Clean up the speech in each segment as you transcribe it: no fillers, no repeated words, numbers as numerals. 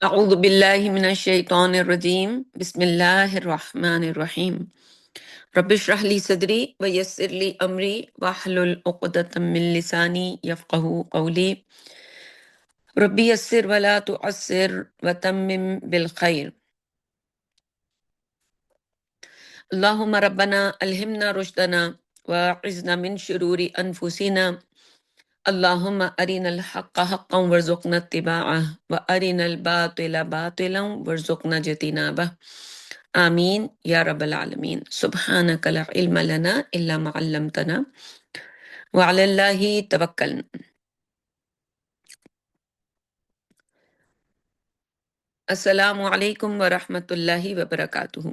اعوذ باللہ من الشیطان الرجیم بسم اللہ الرحمن الرحیم رب اشرح لی صدری ویسر لی امری واحلل عقدۃ من لسانی یفقہوا قولی ربی یسر ولا تعسر وتمم بالخیر اللہم ربنا الہمنا رشدنا واعذنا من شرور انفسنا اللہم ارنا الحق حقا وارزقنا اتباعہ وارنا الباطل باطلا وارزقنا اجتنابہ آمین یا رب العالمین۔ سبحانک لا علم لنا الا ما علمتنا وعلی اللہ توکلنا۔ السلام علیکم ورحمۃ اللہ وبرکاتہ۔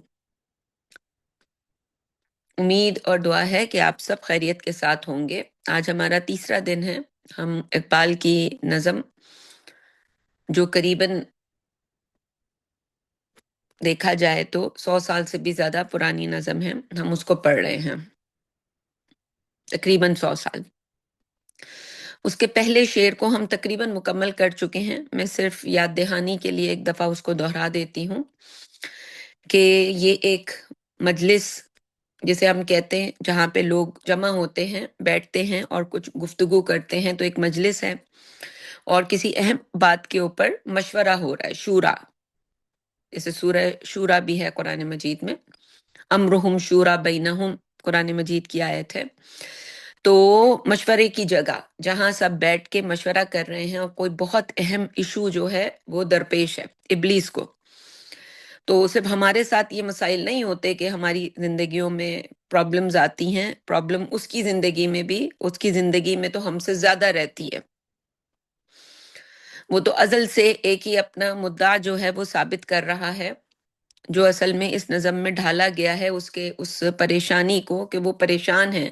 امید اور دعا ہے کہ آپ سب خیریت کے ساتھ ہوں گے۔ آج ہمارا تیسرا دن ہے۔ ہم اقبال کی نظم جو قریباً دیکھا جائے تو 100 سال سے بھی زیادہ پرانی نظم ہے، ہم اس کو پڑھ رہے ہیں، تقریباً 100 سال۔ اس کے پہلے شعر کو ہم تقریباً مکمل کر چکے ہیں، میں صرف یاد دہانی کے لیے ایک دفعہ اس کو دہرا دیتی ہوں کہ یہ ایک مجلس جسے ہم کہتے ہیں جہاں پہ لوگ جمع ہوتے ہیں، بیٹھتے ہیں اور کچھ گفتگو کرتے ہیں، تو ایک مجلس ہے اور کسی اہم بات کے اوپر مشورہ ہو رہا ہے، شورا، جیسے سورہ شورا بھی ہے قرآن مجید میں، امرہم شورا بینہم قرآن مجید کی آیت ہے۔ تو مشورے کی جگہ جہاں سب بیٹھ کے مشورہ کر رہے ہیں اور کوئی بہت اہم ایشو جو ہے وہ درپیش ہے ابلیس کو، تو صرف ہمارے ساتھ یہ مسائل نہیں ہوتے کہ ہماری زندگیوں میں پرابلمز آتی ہیں، پرابلم اس کی زندگی میں بھی، اس کی زندگی میں تو ہم سے زیادہ رہتی ہے۔ وہ تو ازل سے ایک ہی اپنا مدعا جو ہے وہ ثابت کر رہا ہے، جو اصل میں اس نظم میں ڈھالا گیا ہے اس کے اس پریشانی کو کہ وہ پریشان ہیں۔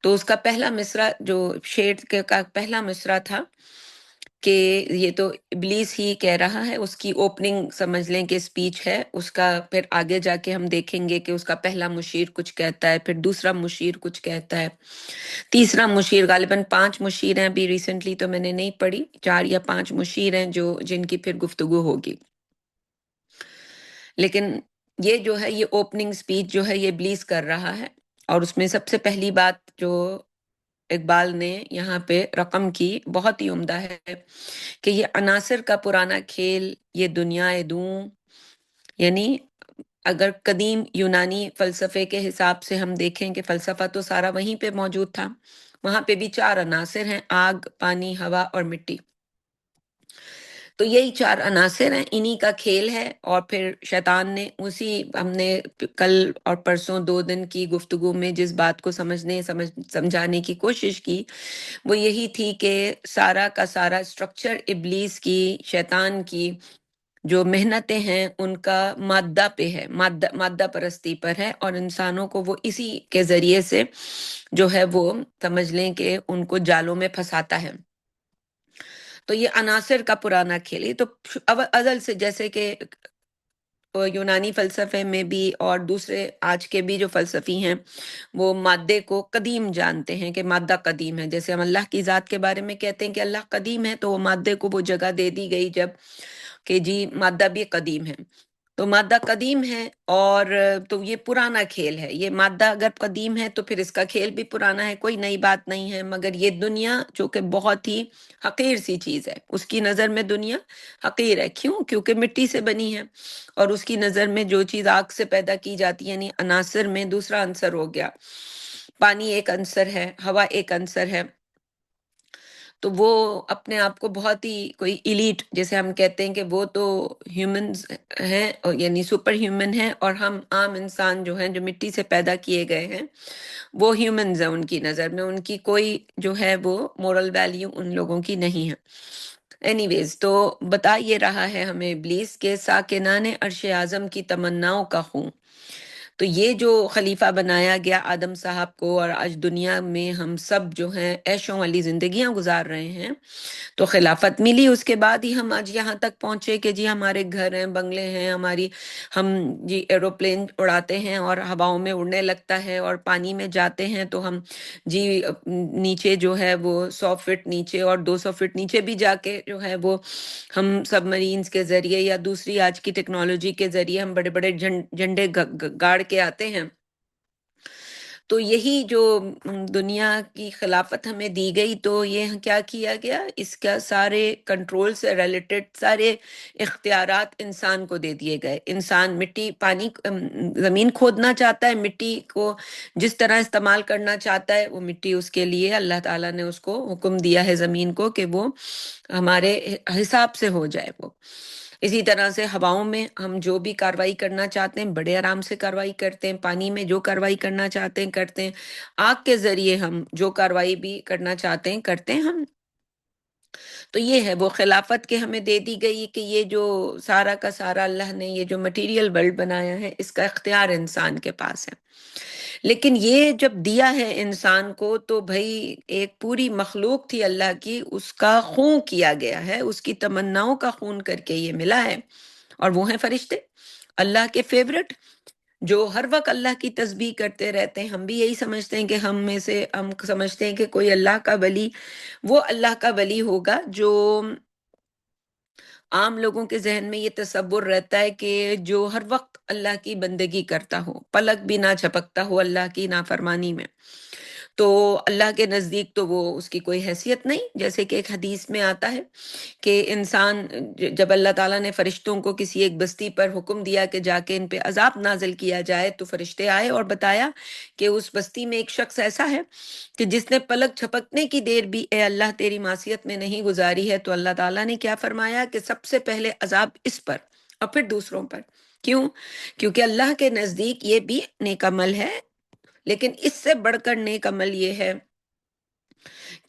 تو اس کا پہلا مصرع جو شعر کا پہلا مصرع تھا کہ یہ تو ابلیس ہی کہہ رہا ہے، اس کی اوپننگ سمجھ لیں کہ سپیچ ہے اس کا، پھر آگے جا کے ہم دیکھیں گے کہ اس کا پہلا مشیر کچھ کہتا ہے، پھر دوسرا مشیر کچھ کہتا ہے، تیسرا مشیر، غالباً 5 مشیر ہیں، ابھی ریسنٹلی تو میں نے نہیں پڑھی، 4 یا 5 مشیر ہیں جو جن کی پھر گفتگو ہوگی۔ لیکن یہ جو ہے یہ اوپننگ سپیچ جو ہے یہ ابلیس کر رہا ہے، اور اس میں سب سے پہلی بات جو اقبال نے یہاں پہ رقم کی بہت ہی عمدہ ہے کہ یہ عناصر کا پرانا کھیل، یہ دنیا دوں، یعنی اگر قدیم یونانی فلسفے کے حساب سے ہم دیکھیں کہ فلسفہ تو سارا وہیں پہ موجود تھا، وہاں پہ بھی 4 عناصر ہیں، آگ، پانی، ہوا اور مٹی۔ تو یہی 4 عناصر ہیں، انہی کا کھیل ہے، اور پھر شیطان نے اسی، ہم نے کل اور پرسوں 2 دن کی گفتگو میں جس بات کو سمجھانے کی کوشش کی وہ یہی تھی کہ سارا کا سارا سٹرکچر ابلیس کی، شیطان کی جو محنتیں ہیں ان کا مادہ پہ ہے، مادہ پرستی پر ہے، اور انسانوں کو وہ اسی کے ذریعے سے جو ہے وہ سمجھ لیں کہ ان کو جالوں میں پھنساتا ہے۔ تو یہ عناصر کا پرانا کھیل، یہ تو ازل سے، جیسے کہ یونانی فلسفے میں بھی اور دوسرے آج کے بھی جو فلسفی ہیں وہ مادے کو قدیم جانتے ہیں کہ مادہ قدیم ہے، جیسے ہم اللہ کی ذات کے بارے میں کہتے ہیں کہ اللہ قدیم ہے، تو وہ مادے کو وہ جگہ دے دی گئی جب کہ جی مادہ بھی قدیم ہے، تو مادہ قدیم ہے، اور تو یہ پرانا کھیل ہے، یہ مادہ اگر قدیم ہے تو پھر اس کا کھیل بھی پرانا ہے، کوئی نئی بات نہیں ہے، مگر یہ دنیا جو کہ بہت ہی حقیر سی چیز ہے، اس کی نظر میں دنیا حقیر ہے، کیوں؟ کیونکہ مٹی سے بنی ہے، اور اس کی نظر میں جو چیز آگ سے پیدا کی جاتی ہے، یعنی عناصر میں دوسرا عنصر ہو گیا، پانی ایک عنصر ہے، ہوا ایک عنصر ہے، تو وہ اپنے آپ کو بہت ہی کوئی ایلیٹ، جیسے ہم کہتے ہیں کہ وہ تو ہیومنز ہیں، یعنی سپر ہیومن ہیں، اور ہم عام انسان جو ہیں جو مٹی سے پیدا کیے گئے ہیں وہ ہیومنز ہیں، ان کی نظر میں ان کی کوئی جو ہے وہ مورل ویلیو ان لوگوں کی نہیں ہے۔ اینی ویز، تو بتا یہ رہا ہے ہمیں ابلیس کے ساکنان عرش اعظم کی تمناؤں کا خون، تو یہ جو خلیفہ بنایا گیا آدم صاحب کو، اور آج دنیا میں ہم سب جو ہیں عیشوں والی زندگیاں گزار رہے ہیں، تو خلافت ملی، اس کے بعد ہی ہم آج یہاں تک پہنچے کہ جی ہمارے گھر ہیں، بنگلے ہیں، ہم جی ایروپلین اڑاتے ہیں اور ہواؤں میں اڑنے لگتا ہے، اور پانی میں جاتے ہیں تو ہم جی نیچے جو ہے وہ 100 فٹ نیچے اور 200 فٹ نیچے بھی جا کے جو ہے وہ ہم سب مرینز کے ذریعے یا دوسری آج کی ٹیکنالوجی کے ذریعے ہم بڑے بڑے جھنڈے گاڑ کے آتے ہیں۔ تو یہی جو دنیا کی خلافت ہمیں دی گئی، تو یہ کیا کیا گیا، اس کا سارے کنٹرول سے ریلیٹڈ سارے اختیارات انسان کو دے دیے گئے۔ انسان مٹی پانی زمین کھودنا چاہتا ہے، مٹی کو جس طرح استعمال کرنا چاہتا ہے، وہ مٹی اس کے لیے اللہ تعالیٰ نے اس کو حکم دیا ہے زمین کو کہ وہ ہمارے حساب سے ہو جائے وہ۔ اسی طرح سے ہواؤں میں ہم جو بھی کاروائی کرنا چاہتے ہیں بڑے آرام سے کاروائی کرتے ہیں، پانی میں جو کاروائی کرنا چاہتے ہیں کرتے ہیں، آگ کے ذریعے ہم جو کاروائی بھی کرنا چاہتے ہیں کرتے ہیں ہم۔ تو یہ ہے وہ خلافت کے ہمیں دے دی گئی کہ یہ جو سارا کا سارا اللہ نے یہ جو مٹیریل ورلڈ بنایا ہے، اس کا اختیار انسان کے پاس ہے۔ لیکن یہ جب دیا ہے انسان کو، تو بھائی ایک پوری مخلوق تھی اللہ کی، اس کا خون کیا گیا ہے، اس کی تمناؤں کا خون کر کے یہ ملا ہے، اور وہ ہیں فرشتے، اللہ کے فیورٹ، جو ہر وقت اللہ کی تسبیح کرتے رہتے ہیں۔ ہم بھی یہی سمجھتے ہیں کہ ہم سمجھتے ہیں کہ کوئی اللہ کا ولی وہ اللہ کا ولی ہوگا جو عام لوگوں کے ذہن میں یہ تصور رہتا ہے کہ جو ہر وقت اللہ کی بندگی کرتا ہو، پلک بھی نہ جھپکتا ہو اللہ کی نافرمانی میں، تو اللہ کے نزدیک تو وہ اس کی کوئی حیثیت نہیں۔ جیسے کہ ایک حدیث میں آتا ہے کہ انسان جب اللہ تعالیٰ نے فرشتوں کو کسی ایک بستی پر حکم دیا کہ جا کے ان پہ عذاب نازل کیا جائے، تو فرشتے آئے اور بتایا کہ اس بستی میں ایک شخص ایسا ہے کہ جس نے پلک جھپکنے کی دیر بھی اے اللہ تیری معصیت میں نہیں گزاری ہے۔ تو اللہ تعالیٰ نے کیا فرمایا کہ سب سے پہلے عذاب اس پر اور پھر دوسروں پر۔ کیوں؟ کیونکہ اللہ کے نزدیک یہ بھی نیک عمل ہے، لیکن اس سے بڑھ کر نیک عمل یہ ہے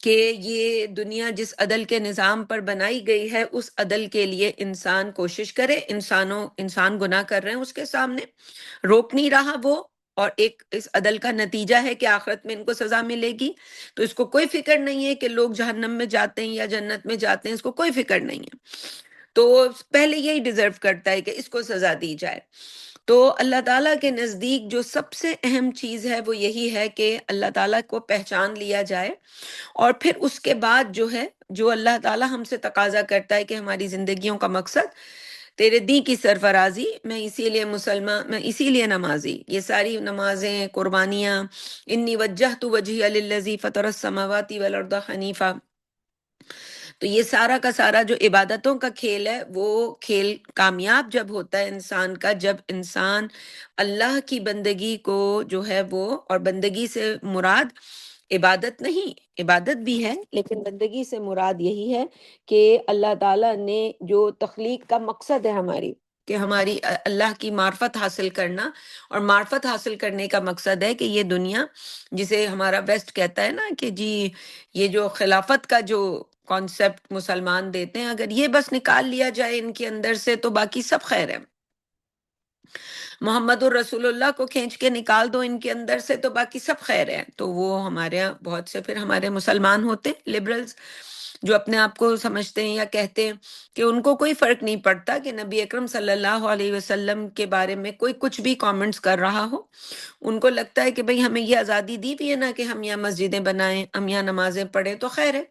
کہ یہ دنیا جس عدل کے نظام پر بنائی گئی ہے، اس عدل کے لیے انسان کوشش کرے۔ انسان گناہ کر رہے ہیں اس کے سامنے، روک نہیں رہا وہ، اور ایک اس عدل کا نتیجہ ہے کہ آخرت میں ان کو سزا ملے گی، تو اس کو کوئی فکر نہیں ہے کہ لوگ جہنم میں جاتے ہیں یا جنت میں جاتے ہیں، اس کو کوئی فکر نہیں ہے، تو پہلے یہی ڈیزرو کرتا ہے کہ اس کو سزا دی جائے۔ تو اللہ تعالیٰ کے نزدیک جو سب سے اہم چیز ہے وہ یہی ہے کہ اللہ تعالیٰ کو پہچان لیا جائے، اور پھر اس کے بعد جو ہے جو اللہ تعالیٰ ہم سے تقاضا کرتا ہے کہ ہماری زندگیوں کا مقصد تیرے دین کی سرفرازی، میں اسی لیے مسلمان، میں اسی لیے نمازی، یہ ساری نمازیں، قربانیاں، انی وجہت وجہی للذی فطر السماوات والارض حنیفا، تو یہ سارا کا سارا جو عبادتوں کا کھیل ہے، وہ کھیل کامیاب جب ہوتا ہے انسان کا، جب انسان اللہ کی بندگی کو جو ہے وہ، اور بندگی سے مراد عبادت نہیں، عبادت بھی ہے، لیکن بندگی سے مراد یہی ہے کہ اللہ تعالیٰ نے جو تخلیق کا مقصد ہے ہماری، کہ ہماری اللہ کی معرفت حاصل کرنا، اور معرفت حاصل کرنے کا مقصد ہے کہ یہ دنیا جسے ہمارا ویسٹ کہتا ہے نا کہ جی یہ جو خلافت کا جو کانسیپٹ مسلمان دیتے ہیں، اگر یہ بس نکال لیا جائے ان کے اندر سے تو باقی سب خیر ہے۔ محمد الرسول اللہ کو کھینچ کے نکال دو ان کے اندر سے تو باقی سب خیر ہے۔ تو وہ ہمارے یہاں بہت سے پھر ہمارے مسلمان ہوتے لبرلز جو اپنے آپ کو سمجھتے ہیں یا کہتے ہیں کہ ان کو کوئی فرق نہیں پڑتا کہ نبی اکرم صلی اللہ علیہ وسلم کے بارے میں کوئی کچھ بھی کامنٹس کر رہا ہو، ان کو لگتا ہے کہ بھئی ہمیں یہ آزادی دی بھی ہے نا کہ ہم یہاں مسجدیں بنائیں، ہم یہاں نمازیں پڑھیں، تو خیر ہے۔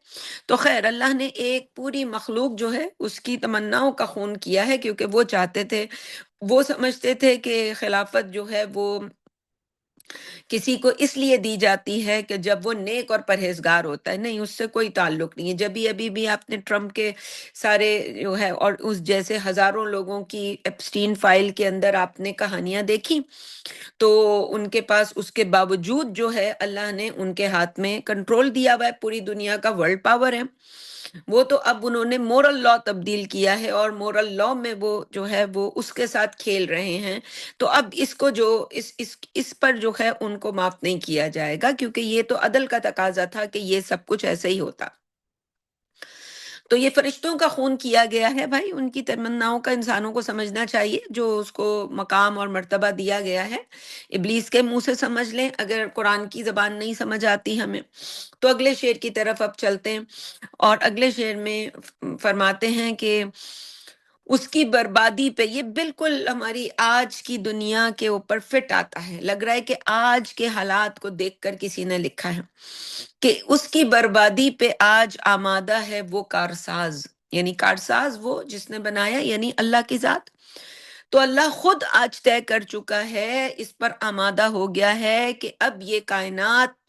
تو خیر اللہ نے ایک پوری مخلوق جو ہے اس کی تمناؤں کا خون کیا ہے، کیونکہ وہ چاہتے تھے، وہ سمجھتے تھے کہ خلافت جو ہے وہ کسی کو اس لیے دی جاتی ہے کہ جب وہ نیک اور پرہیزگار ہوتا ہے، نہیں، اس سے کوئی تعلق نہیں ہے۔ جب ابھی بھی آپ نے ٹرمپ کے سارے جو ہے اور اس جیسے ہزاروں لوگوں کی ایپسٹین فائل کے اندر آپ نے کہانیاں دیکھی، تو ان کے پاس اس کے باوجود جو ہے اللہ نے ان کے ہاتھ میں کنٹرول دیا ہوا ہے، پوری دنیا کا ورلڈ پاور ہے وہ، تو اب انہوں نے مورل لا تبدیل کیا ہے، اور مورل لا میں وہ جو ہے وہ اس کے ساتھ کھیل رہے ہیں۔ تو اب اس کو جو اس پر جو ہے ان کو معاف نہیں کیا جائے گا، کیونکہ یہ تو عدل کا تقاضا تھا کہ یہ سب کچھ ایسے ہی ہوتا۔ تو یہ فرشتوں کا خون کیا گیا ہے بھائی، ان کی تمناؤں کا انسانوں کو سمجھنا چاہیے، جو اس کو مقام اور مرتبہ دیا گیا ہے۔ ابلیس کے منہ سے سمجھ لیں، اگر قرآن کی زبان نہیں سمجھ آتی ہمیں تو اگلے شعر کی طرف اب چلتے ہیں، اور اگلے شعر میں فرماتے ہیں کہ اس کی بربادی پہ، یہ بالکل ہماری آج کی دنیا کے اوپر فٹ آتا ہے، لگ رہا ہے کہ آج کے حالات کو دیکھ کر کسی نے لکھا ہے کہ اس کی بربادی پہ آج آمادہ ہے وہ کارساز، یعنی کارساز وہ جس نے بنایا، یعنی اللہ کی ذات۔ تو اللہ خود آج طے کر چکا ہے، اس پر آمادہ ہو گیا ہے کہ اب یہ کائنات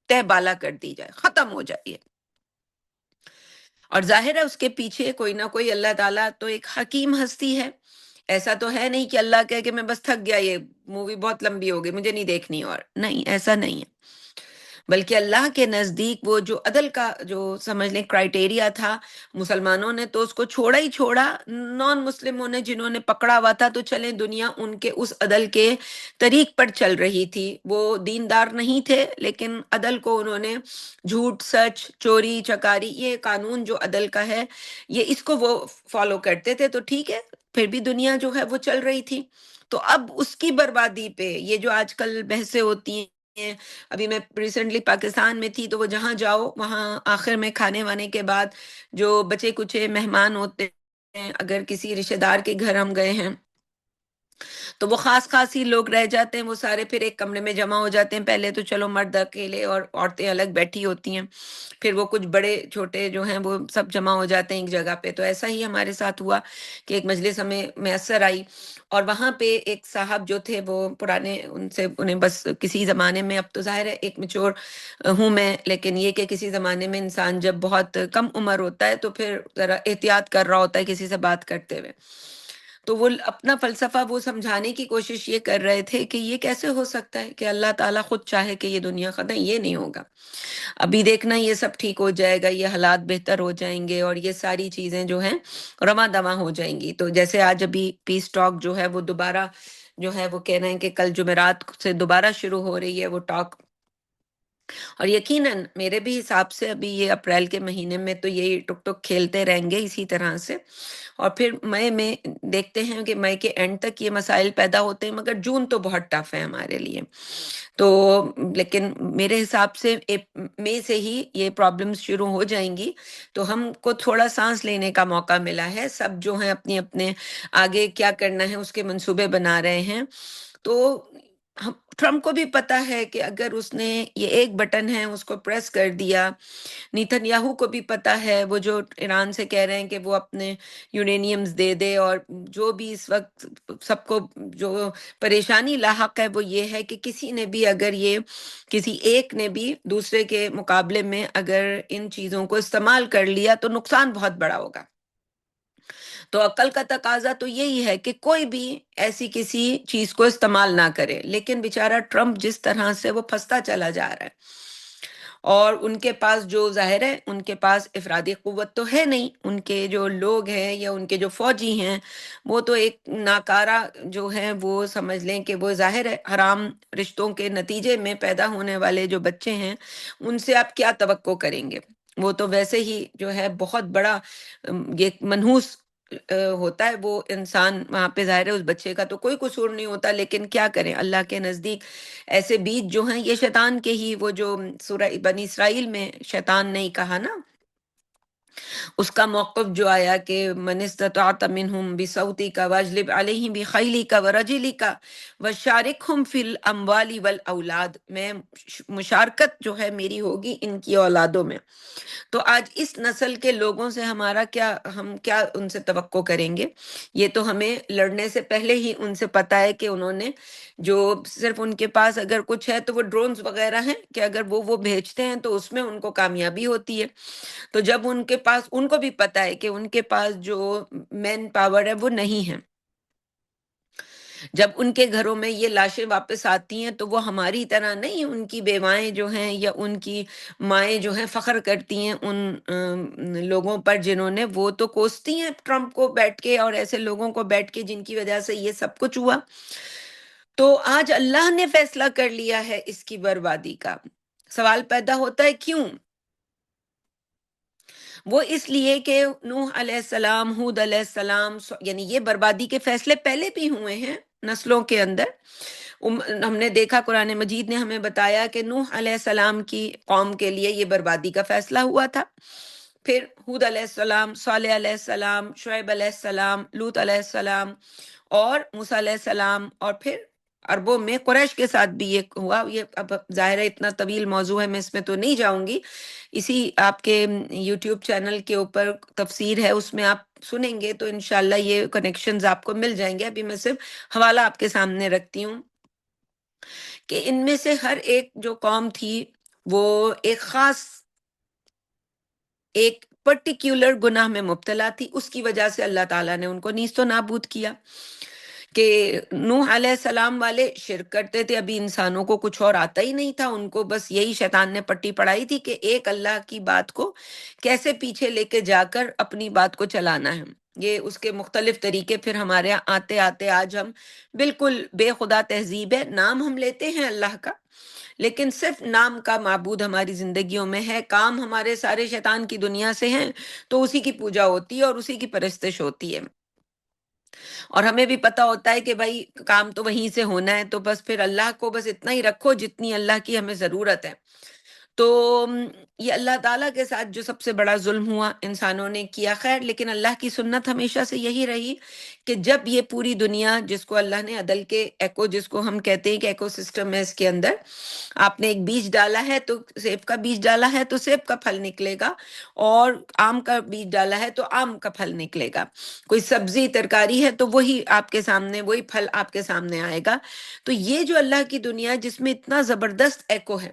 تہ بالا کر دی جائے، ختم ہو جائے۔ اور ظاہر ہے اس کے پیچھے کوئی نہ کوئی اللہ تعالیٰ تو ایک حکیم ہستی ہے۔ ایسا تو ہے نہیں کہ اللہ کہے کہ میں بس تھک گیا، یہ مووی بہت لمبی ہو گئی، مجھے نہیں دیکھنی، اور نہیں، ایسا نہیں ہے۔ بلکہ اللہ کے نزدیک وہ جو عدل کا جو سمجھ لیں کرائٹیریا تھا، مسلمانوں نے تو اس کو چھوڑا ہی چھوڑا، نان مسلموں نے جنہوں نے پکڑا ہوا تھا، تو چلیں دنیا ان کے اس عدل کے طریق پر چل رہی تھی۔ وہ دیندار نہیں تھے لیکن عدل کو انہوں نے، جھوٹ، سچ، چوری چکاری، یہ قانون جو عدل کا ہے، یہ اس کو وہ فالو کرتے تھے، تو ٹھیک ہے، پھر بھی دنیا جو ہے وہ چل رہی تھی۔ تو اب اس کی بربادی پہ یہ جو آج کل بحثیں ہوتی ہیں، ابھی میں ریسنٹلی پاکستان میں تھی، تو وہ جہاں جاؤ وہاں آخر میں کھانے وانے کے بعد جو بچے کچے مہمان ہوتے ہیں، اگر کسی رشتہ دار کے گھر ہم گئے ہیں تو وہ خاص خاص ہی لوگ رہ جاتے ہیں، وہ سارے پھر ایک کمرے میں جمع ہو جاتے ہیں۔ پہلے تو چلو مرد اکیلے اور عورتیں الگ بیٹھی ہوتی ہیں، پھر وہ کچھ بڑے چھوٹے جو ہیں وہ سب جمع ہو جاتے ہیں ایک جگہ پہ۔ تو ایسا ہی ہمارے ساتھ ہوا کہ ایک مجلس ہمیں میسر آئی، اور وہاں پہ ایک صاحب جو تھے وہ پرانے، ان سے انہیں بس کسی زمانے میں، اب تو ظاہر ہے ایک میچور ہوں میں، لیکن یہ کہ کسی زمانے میں انسان جب بہت کم عمر ہوتا ہے تو پھر ذرا احتیاط کر رہا ہوتا ہے کسی سے بات کرتے ہوئے، تو وہ اپنا فلسفہ وہ سمجھانے کی کوشش یہ کر رہے تھے کہ یہ کیسے ہو سکتا ہے کہ اللہ تعالیٰ خود چاہے کہ یہ دنیا ختم، یہ نہیں ہوگا، ابھی دیکھنا یہ سب ٹھیک ہو جائے گا، یہ حالات بہتر ہو جائیں گے، اور یہ ساری چیزیں جو ہیں رواں دواں ہو جائیں گی۔ تو جیسے آج ابھی پیس ٹاک جو ہے وہ دوبارہ جو ہے وہ کہہ رہے ہیں کہ کل جمعرات سے دوبارہ شروع ہو رہی ہے وہ ٹاک، اور یقیناً میرے بھی حساب سے ابھی یہ اپریل کے مہینے میں تو یہی ٹک ٹک کھیلتے رہیں گے اسی طرح سے، اور پھر مئی میں دیکھتے ہیں کہ مئی کے اینڈ تک یہ مسائل پیدا ہوتے ہیں، مگر جون تو بہت ٹف ہے ہمارے لیے۔ تو لیکن میرے حساب سے مئی سے ہی یہ پرابلمز شروع ہو جائیں گی، تو ہم کو تھوڑا سانس لینے کا موقع ملا ہے، سب جو ہیں اپنے اپنے آگے کیا کرنا ہے اس کے منصوبے بنا رہے ہیں۔ تو ٹرمپ کو بھی پتا ہے کہ اگر اس نے یہ ایک بٹن ہے اس کو پریس کر دیا، نیتن یاہو کو بھی پتا ہے، وہ جو ایران سے کہہ رہے ہیں کہ وہ اپنے یورینیمز دے دے، اور جو بھی اس وقت سب کو جو پریشانی لاحق ہے وہ یہ ہے کہ کسی نے بھی اگر یہ کسی ایک نے بھی دوسرے کے مقابلے میں اگر ان چیزوں کو استعمال کر لیا تو نقصان بہت بڑا ہوگا۔ تو عقل کا تقاضا تو یہی ہے کہ کوئی بھی ایسی کسی چیز کو استعمال نہ کرے، لیکن بیچارہ ٹرمپ جس طرح سے وہ پھنستا چلا جا رہا ہے، اور ان کے پاس جو ظاہر ہے ان کے پاس افرادی قوت تو ہے نہیں، ان کے جو لوگ ہیں یا ان کے جو فوجی ہیں وہ تو ایک ناکارہ جو ہیں، وہ سمجھ لیں کہ وہ ظاہر ہے حرام رشتوں کے نتیجے میں پیدا ہونے والے جو بچے ہیں ان سے آپ کیا توقع کریں گے؟ وہ تو ویسے ہی جو ہے بہت بڑا یہ منحوس ہوتا ہے وہ انسان وہاں پہ، ظاہر ہے اس بچے کا تو کوئی قصور نہیں ہوتا، لیکن کیا کریں اللہ کے نزدیک ایسے بیج جو ہیں یہ شیطان کے ہی، وہ جو سورہ بنی اسرائیل میں شیطان نے ہی کہا نا، اس کا موقف جو آیا کہ من استطاعت منہم بصوتک واجلب علیہم بخیلک ورجلک وشارکہم فی الاموال والاولاد، میں مشارکت جو ہے میری ہوگی ان کی اولادوں میں۔ تو آج اس نسل کے لوگوں سے ہمارا کیا، ہم کیا ان سے توقع کریں گے؟ یہ تو ہمیں لڑنے سے پہلے ہی ان سے پتا ہے کہ انہوں نے جو صرف ان کے پاس اگر کچھ ہے تو وہ ڈرونز وغیرہ ہیں کہ اگر وہ بھیجتے ہیں تو اس میں ان کو کامیابی ہوتی ہے۔ تو جب ان کے پاس، ان کو بھی پتا ہے کہ ان کے پاس جو مین پاور ہے وہ نہیں ہے، جب ان کے گھروں میں یہ لاشیں واپس آتی ہیں تو وہ ہماری طرح نہیں، ان کی بیوائیں جو ہیں یا ان کی مائیں جو ہیں فخر کرتی ہیں ان لوگوں پر جنہوں نے، وہ تو کوستی ہیں ٹرمپ کو بیٹھ کے اور ایسے لوگوں کو بیٹھ کے جن کی وجہ سے یہ سب کچھ ہوا۔ تو آج اللہ نے فیصلہ کر لیا ہے اس کی بربادی کا، سوال پیدا ہوتا ہے کیوں؟ وہ اس لیے کہ نوح علیہ السلام، ہود علیہ السلام، یعنی یہ بربادی کے فیصلے پہلے بھی ہوئے ہیں نسلوں کے اندر۔ ہم نے دیکھا قرآن مجید نے ہمیں بتایا کہ نوح علیہ السلام کی قوم کے لیے یہ بربادی کا فیصلہ ہوا تھا، پھر ہود علیہ السلام، صالح علیہ السلام، شعیب علیہ السلام، لوط علیہ السلام اور موسیٰ علیہ السلام، اور پھر عربوں میں قریش کے ساتھ بھی یہ ہوا۔ یہ اب ظاہر ہے اتنا طویل موضوع ہے، میں اس میں تو نہیں جاؤں گی، اسی آپ کے یوٹیوب چینل کے اوپر تفسیر ہے، اس میں آپ سنیں گے تو انشاءاللہ یہ کنیکشنز آپ کو مل جائیں گے۔ ابھی میں صرف حوالہ آپ کے سامنے رکھتی ہوں کہ ان میں سے ہر ایک جو قوم تھی وہ ایک خاص، ایک پرٹیکولر گناہ میں مبتلا تھی، اس کی وجہ سے اللہ تعالیٰ نے ان کو نیست و نابود کیا۔ کہ نوح علیہ السلام والے شرک کرتے تھے، ابھی انسانوں کو کچھ اور آتا ہی نہیں تھا، ان کو بس یہی شیطان نے پٹی پڑھائی تھی کہ ایک اللہ کی بات کو کیسے پیچھے لے کے جا کر اپنی بات کو چلانا ہے۔ یہ اس کے مختلف طریقے پھر ہمارے یہاں آتے آتے آج ہم بالکل بے خدا تہذیب ہے، نام ہم لیتے ہیں اللہ کا لیکن صرف نام کا معبود ہماری زندگیوں میں ہے، کام ہمارے سارے شیطان کی دنیا سے ہیں، تو اسی کی پوجا ہوتی ہے اور اسی کی پرستش ہوتی ہے، اور ہمیں بھی پتہ ہوتا ہے کہ بھائی کام تو وہیں سے ہونا ہے، تو بس پھر اللہ کو بس اتنا ہی رکھو جتنی اللہ کی ہمیں ضرورت ہے۔ تو یہ اللہ تعالیٰ کے ساتھ جو سب سے بڑا ظلم ہوا انسانوں نے کیا، خیر لیکن اللہ کی سنت ہمیشہ سے یہی رہی کہ جب یہ پوری دنیا جس کو اللہ نے عدل کے ایکو، جس کو ہم کہتے ہیں کہ ایکو سسٹم ہے، اس کے اندر آپ نے ایک بیج ڈالا ہے تو سیب کا بیج ڈالا ہے تو سیب کا پھل نکلے گا، اور آم کا بیج ڈالا ہے تو آم کا پھل نکلے گا، کوئی سبزی ترکاری ہے تو وہی آپ کے سامنے، وہی پھل آپ کے سامنے آئے گا۔ تو یہ جو اللہ کی دنیا جس میں اتنا زبردست ایکو ہے،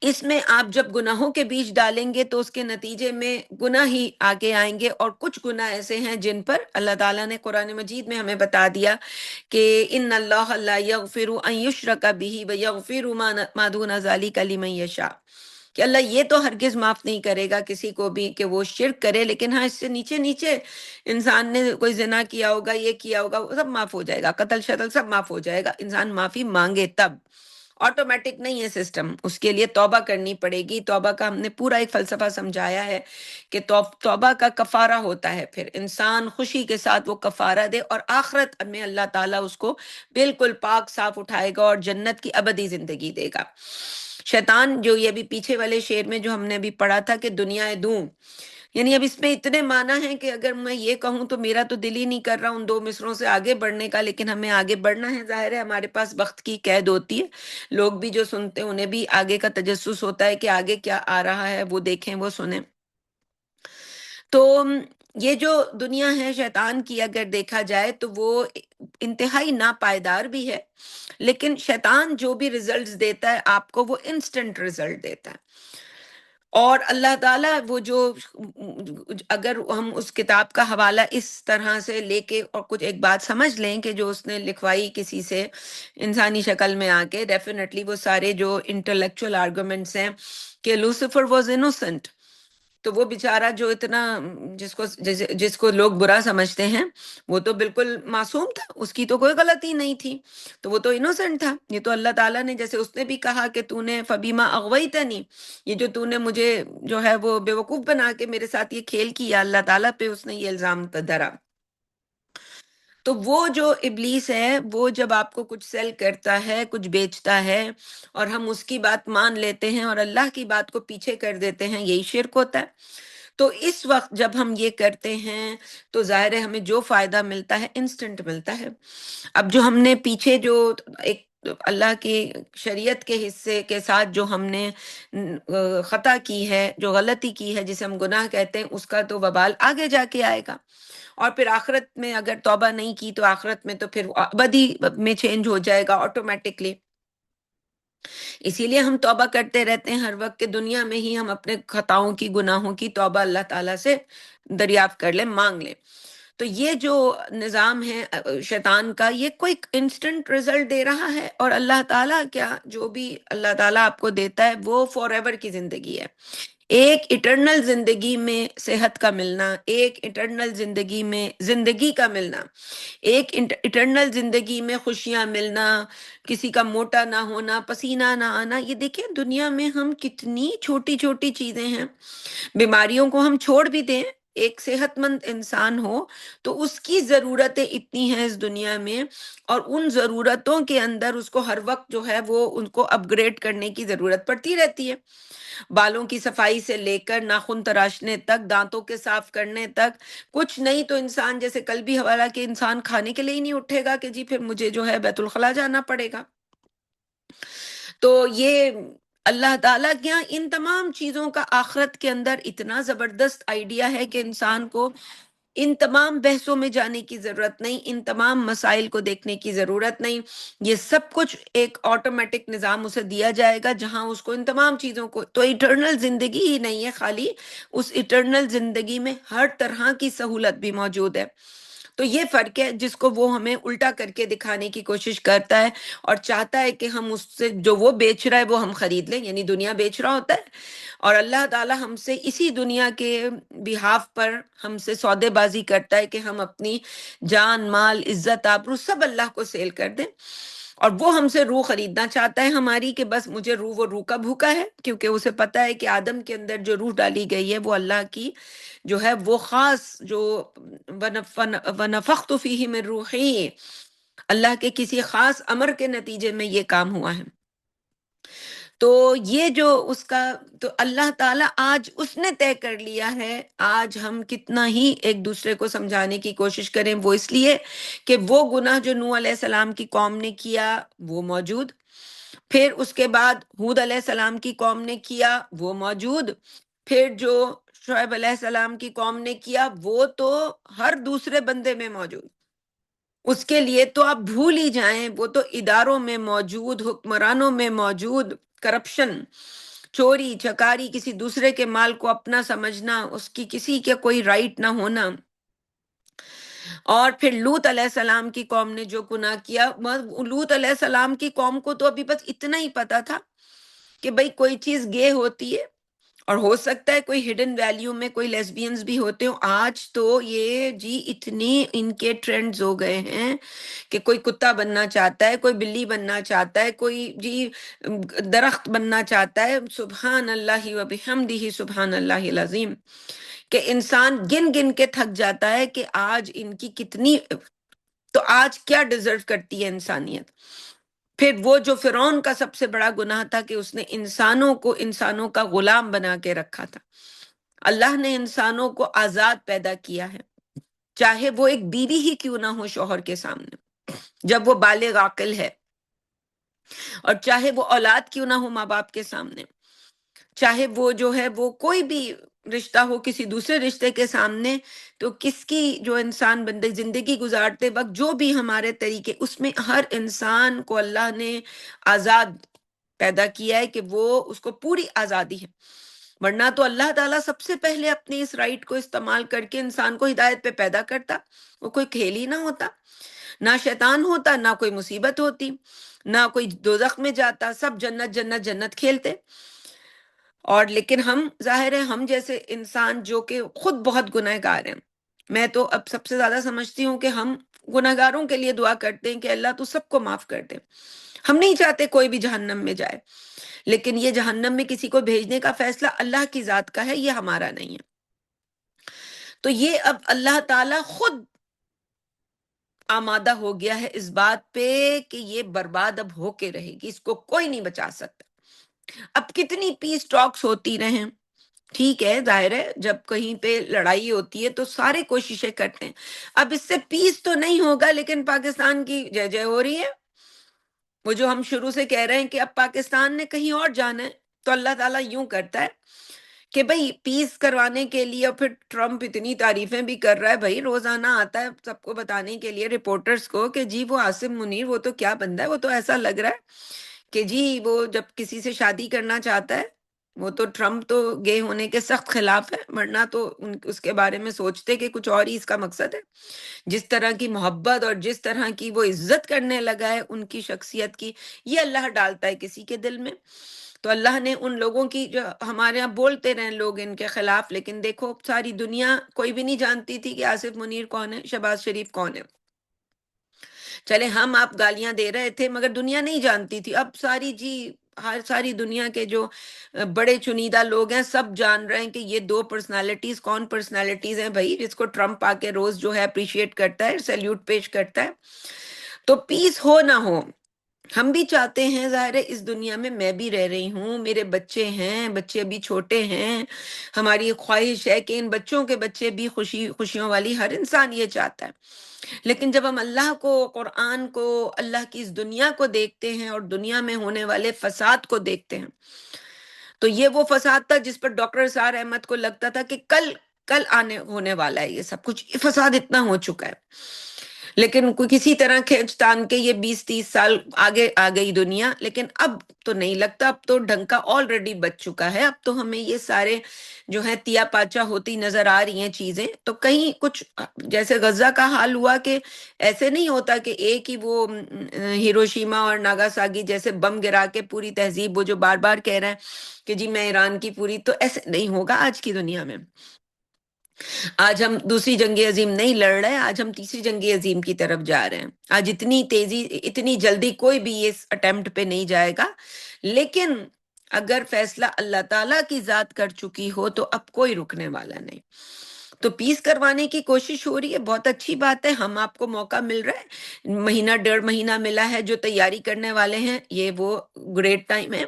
اس میں آپ جب گناہوں کے بیج ڈالیں گے تو اس کے نتیجے میں گناہ ہی آگے آئیں گے، اور کچھ گناہ ایسے ہیں جن پر اللہ تعالیٰ نے قرآن مجید میں ہمیں بتا دیا کہ ان اللہ لا یغفر ان یشرک بہ ویغفر ما دون ذلک لمن یشاء، کہ اللہ یہ تو ہرگز معاف نہیں کرے گا کسی کو بھی کہ وہ شرک کرے، لیکن ہاں اس سے نیچے نیچے انسان نے کوئی زنا کیا ہوگا، یہ کیا ہوگا، وہ سب معاف ہو جائے گا، قتل شتل سب معاف ہو جائے گا، انسان معافی مانگے تب، آٹومیٹک نہیں ہے سسٹم، اس کے لیے توبہ کرنی پڑے گی۔ توبہ کا ہم نے پورا ایک فلسفہ سمجھایا ہے کہ توبہ کا کفارہ ہوتا ہے، پھر انسان خوشی کے ساتھ وہ کفارہ دے اور آخرت میں اللہ تعالیٰ اس کو بالکل پاک صاف اٹھائے گا اور جنت کی ابدی زندگی دے گا۔ شیطان جو یہ بھی پیچھے والے شعر میں جو ہم نے بھی پڑھا تھا کہ دنیا دوں، یعنی اب اس میں اتنے معنی ہیں کہ اگر میں یہ کہوں تو میرا تو دل ہی نہیں کر رہا ان دو مصروں سے آگے بڑھنے کا، لیکن ہمیں آگے بڑھنا ہے، ظاہر ہے ہمارے پاس وقت کی قید ہوتی ہے، لوگ بھی جو سنتے ہیں انہیں بھی آگے کا تجسس ہوتا ہے کہ آگے کیا آ رہا ہے، وہ دیکھیں وہ سنیں۔ تو یہ جو دنیا ہے شیطان کی اگر دیکھا جائے تو وہ انتہائی ناپائیدار بھی ہے، لیکن شیطان جو بھی ریزلٹس دیتا ہے آپ کو وہ انسٹنٹ ریزلٹ دیتا ہے، اور اللہ تعالیٰ وہ جو، اگر ہم اس کتاب کا حوالہ اس طرح سے لے کے اور کچھ ایک بات سمجھ لیں کہ جو اس نے لکھوائی کسی سے انسانی شکل میں آ کے، ڈیفینیٹلی وہ سارے جو انٹلیکچوئل آرگومنٹس ہیں کہ لوسیفر واز انوسنٹ، تو وہ بیچارہ جو اتنا جس کو لوگ برا سمجھتے ہیں وہ تو بالکل معصوم تھا، اس کی تو کوئی غلطی نہیں تھی، تو وہ تو انوسنٹ تھا۔ یہ تو اللہ تعالیٰ نے، جیسے اس نے بھی کہا کہ تو نے فبیما اغویتنی، یہ جو تو نے مجھے جو ہے وہ بیوقوف بنا کے میرے ساتھ یہ کھیل کیا، اللہ تعالیٰ پہ اس نے یہ الزام دھرا۔ تو وہ جو ابلیس ہے وہ جب آپ کو کچھ سیل کرتا ہے، کچھ بیچتا ہے، اور ہم اس کی بات مان لیتے ہیں اور اللہ کی بات کو پیچھے کر دیتے ہیں، یہی شرک ہوتا ہے۔ تو اس وقت جب ہم یہ کرتے ہیں تو ظاہر ہے ہمیں جو فائدہ ملتا ہے انسٹنٹ ملتا ہے۔ اب جو ہم نے پیچھے جو ایک اللہ کی شریعت کے حصے کے ساتھ جو ہم نے خطا کی ہے، جو غلطی کی ہے، جسے ہم گناہ کہتے ہیں، اس کا تو وبال آگے جا کے آئے گا، اور پھر آخرت میں اگر توبہ نہیں کی تو آخرت میں تو پھر ابدی میں چینج ہو جائے گا آٹومیٹکلی۔ اسی لیے ہم توبہ کرتے رہتے ہیں ہر وقت، کہ دنیا میں ہی ہم اپنے خطاؤں کی، گناہوں کی توبہ اللہ تعالیٰ سے دریافت کر لیں، مانگ لیں۔ تو یہ جو نظام ہے شیطان کا، یہ کوئی انسٹنٹ رزلٹ دے رہا ہے، اور اللہ تعالیٰ کیا، جو بھی اللہ تعالیٰ آپ کو دیتا ہے وہ فار ایور کی زندگی ہے۔ ایک اٹرنل زندگی میں صحت کا ملنا، ایک اٹرنل زندگی میں زندگی کا ملنا، ایک اٹرنل زندگی میں خوشیاں ملنا، کسی کا موٹا نہ ہونا، پسینہ نہ آنا۔ یہ دیکھیں دنیا میں ہم کتنی چھوٹی چھوٹی چیزیں ہیں، بیماریوں کو ہم چھوڑ بھی دیں، ایک صحت مند انسان ہو تو اس کی ضرورتیں اتنی ہیں اس دنیا میں، اور ان ضرورتوں کے اندر اس کو ہر وقت جو ہے وہ ان کو اپ گریڈ کرنے کی ضرورت پڑتی رہتی ہے۔ بالوں کی صفائی سے لے کر ناخن تراشنے تک، دانتوں کے صاف کرنے تک، کچھ نہیں تو انسان جیسے کل بھی حوالہ کہ انسان کھانے کے لیے ہی نہیں اٹھے گا کہ جی پھر مجھے جو ہے بیت الخلا جانا پڑے گا۔ تو یہ اللہ تعالیٰ کے یہاں ان تمام چیزوں کا آخرت کے اندر اتنا زبردست آئیڈیا ہے کہ انسان کو ان تمام بحثوں میں جانے کی ضرورت نہیں، ان تمام مسائل کو دیکھنے کی ضرورت نہیں۔ یہ سب کچھ ایک آٹومیٹک نظام اسے دیا جائے گا جہاں اس کو ان تمام چیزوں کو، تو ایٹرنل زندگی ہی نہیں ہے خالی، اس ایٹرنل زندگی میں ہر طرح کی سہولت بھی موجود ہے۔ تو یہ فرق ہے جس کو وہ ہمیں الٹا کر کے دکھانے کی کوشش کرتا ہے، اور چاہتا ہے کہ ہم اس سے جو وہ بیچ رہا ہے وہ ہم خرید لیں، یعنی دنیا بیچ رہا ہوتا ہے، اور اللہ تعالیٰ ہم سے اسی دنیا کے بہاف پر ہم سے سودے بازی کرتا ہے کہ ہم اپنی جان، مال، عزت، آبرو سب اللہ کو سیل کر دیں، اور وہ ہم سے روح خریدنا چاہتا ہے ہماری، کہ بس مجھے روح، وہ روح کا بھوکا ہے، کیونکہ اسے پتا ہے کہ آدم کے اندر جو روح ڈالی گئی ہے وہ اللہ کی جو ہے وہ خاص، جو وَنَفَخْتُ فِيهِ مِن رُوحِي، اللہ کے کسی خاص امر کے نتیجے میں یہ کام ہوا ہے۔ تو یہ جو اس کا، تو اللہ تعالیٰ آج اس نے طے کر لیا ہے، آج ہم کتنا ہی ایک دوسرے کو سمجھانے کی کوشش کریں، وہ اس لیے کہ وہ گناہ جو نوح علیہ السلام کی قوم نے کیا وہ موجود، پھر اس کے بعد ہود علیہ السلام کی قوم نے کیا وہ موجود، پھر جو شعیب علیہ السلام کی قوم نے کیا وہ تو ہر دوسرے بندے میں موجود، اس کے لیے تو آپ بھول ہی جائیں، وہ تو اداروں میں موجود، حکمرانوں میں موجود، کرپشن، چوری چکاری، کسی دوسرے کے مال کو اپنا سمجھنا، اس کی کسی کے کوئی رائٹ نہ ہونا، اور پھر لوط علیہ السلام کی قوم نے جو گناہ کیا، لوط علیہ السلام کی قوم کو تو ابھی بس اتنا ہی پتا تھا کہ بھئی کوئی چیز گے ہوتی ہے، اور ہو سکتا ہے کوئی ہڈن ویلیو میں کوئی لیسبینز بھی ہوتے ہوں۔ آج تو یہ جی اتنی ان کے ٹرینڈز ہو گئے ہیں کہ کوئی کتا بننا چاہتا ہے، کوئی بلی بننا چاہتا ہے، کوئی جی درخت بننا چاہتا ہے، سبحان اللہ و بحمدہ سبحان اللہ العظیم، کہ انسان گن گن کے تھک جاتا ہے کہ آج ان کی کتنی، تو آج کیا ڈیزرو کرتی ہے انسانیت۔ پھر وہ جو فرعون کا سب سے بڑا گناہ تھا کہ اس نے انسانوں کو انسانوں کا غلام بنا کے رکھا تھا۔ اللہ نے انسانوں کو آزاد پیدا کیا ہے، چاہے وہ ایک بیوی ہی کیوں نہ ہو شوہر کے سامنے جب وہ بالغ عاقل ہے، اور چاہے وہ اولاد کیوں نہ ہو ماں باپ کے سامنے، چاہے وہ جو ہے وہ کوئی بھی رشتہ ہو کسی دوسرے رشتے کے سامنے، تو کس کی جو انسان بندے زندگی گزارتے وقت جو بھی ہمارے طریقے، اس میں ہر انسان کو اللہ نے آزاد پیدا کیا ہے کہ وہ اس کو پوری آزادی ہے، ورنہ تو اللہ تعالیٰ سب سے پہلے اپنے اس رائٹ کو استعمال کر کے انسان کو ہدایت پہ پیدا کرتا، وہ کوئی کھیل ہی نہ ہوتا، نہ شیطان ہوتا، نہ کوئی مصیبت ہوتی، نہ کوئی دوزخ میں جاتا، سب جنت جنت جنت کھیلتے۔ اور لیکن ہم ظاہر ہے ہم جیسے انسان جو کہ خود بہت گناہ گار ہیں، میں تو اب سب سے زیادہ سمجھتی ہوں کہ ہم گناہ گاروں کے لیے دعا کرتے ہیں کہ اللہ تو سب کو معاف کر دے، ہم نہیں چاہتے کوئی بھی جہنم میں جائے، لیکن یہ جہنم میں کسی کو بھیجنے کا فیصلہ اللہ کی ذات کا ہے، یہ ہمارا نہیں ہے۔ تو یہ اب اللہ تعالیٰ خود آمادہ ہو گیا ہے اس بات پہ کہ یہ برباد اب ہو کے رہے گی، اس کو کوئی نہیں بچا سکتا۔ اب کتنی پیس ٹاکس ہوتی رہیں، ٹھیک ہے، ظاہر ہے جب کہیں پہ لڑائی ہوتی ہے تو سارے کوششیں کرتے ہیں، اب اس سے پیس تو نہیں ہوگا، لیکن پاکستان کی جے جے ہو رہی ہے۔ وہ جو ہم شروع سے کہہ رہے ہیں کہ اب پاکستان نے کہیں اور جانا ہے، تو اللہ تعالیٰ یوں کرتا ہے کہ بھئی پیس کروانے کے لیے، اور پھر ٹرمپ اتنی تعریفیں بھی کر رہا ہے، بھئی روزانہ آتا ہے سب کو بتانے کے لیے رپورٹرز کو کہ جی وہ عاصم منیر وہ تو کیا بندہ ہے، وہ تو ایسا لگ رہا ہے کہ جی وہ جب کسی سے شادی کرنا چاہتا ہے وہ تو ٹرمپ تو گے ہونے کے سخت خلاف ہے، ورنہ تو اس کے بارے میں سوچتے کہ کچھ اور ہی اس کا مقصد ہے۔ جس طرح کی محبت اور جس طرح کی وہ عزت کرنے لگا ہے ان کی شخصیت کی، یہ اللہ ڈالتا ہے کسی کے دل میں۔ تو اللہ نے ان لوگوں کی، جو ہمارے یہاں بولتے رہے لوگ ان کے خلاف، لیکن دیکھو ساری دنیا کوئی بھی نہیں جانتی تھی کہ آصف منیر کون ہے، شہباز شریف کون ہے۔ چلے ہم آپ گالیاں دے رہے تھے مگر دنیا نہیں جانتی تھی، اب ساری جی ہر ساری دنیا کے جو بڑے چنیدہ لوگ ہیں سب جان رہے ہیں کہ یہ دو پرسنالٹیز کون پرسنالٹیز ہیں بھائی، جس کو ٹرمپ آ کے روز جو ہے اپریشیٹ کرتا ہے، سیلیوٹ پیش کرتا ہے۔ تو پیس ہو نہ ہو، ہم بھی چاہتے ہیں، ظاہر ہے اس دنیا میں میں بھی رہ رہی ہوں، میرے بچے ہیں، بچے ابھی چھوٹے ہیں، ہماری خواہش ہے کہ ان بچوں کے بچے بھی خوشیوں والی، ہر انسان یہ چاہتا ہے۔ لیکن جب ہم اللہ کو، قرآن کو، اللہ کی اس دنیا کو دیکھتے ہیں اور دنیا میں ہونے والے فساد کو دیکھتے ہیں، تو یہ وہ فساد تھا جس پر ڈاکٹر اسرار احمد کو لگتا تھا کہ کل کل آنے ہونے والا ہے، یہ سب کچھ، یہ فساد اتنا ہو چکا ہے، لیکن کوئی کسی طرح کھینچ تان کے یہ 20-30 سال آگے آ گئی دنیا، لیکن اب تو نہیں لگتا، اب تو ڈھنکا آلریڈی بچ چکا ہے، اب تو ہمیں یہ سارے جو ہے تیا پاچا ہوتی نظر آ رہی ہیں چیزیں۔ تو کہیں کچھ جیسے غزہ کا حال ہوا کہ ایسے نہیں ہوتا کہ ایک ہی وہ ہیروشیما اور ناگاساکی جیسے بم گرا کے پوری تہذیب، وہ جو بار بار کہہ رہا ہے کہ جی میں ایران کی پوری، تو ایسے نہیں ہوگا آج کی دنیا میں۔ آج ہم دوسری جنگ عظیم نہیں لڑ رہے، آج ہم تیسری جنگ عظیم کی طرف جا رہے ہیں۔ آج اتنی تیزی، اتنی جلدی کوئی بھی اس اٹیمپٹ پہ نہیں جائے گا، لیکن اگر فیصلہ اللہ تعالیٰ کی ذات کر چکی ہو تو اب کوئی رکنے والا نہیں۔ تو پیس کروانے کی کوشش ہو رہی ہے، بہت اچھی بات ہے، ہم آپ کو موقع مل رہا ہے، مہینہ 1.5 مہینہ ملا ہے، جو تیاری کرنے والے ہیں یہ وہ گریٹ ٹائم ہے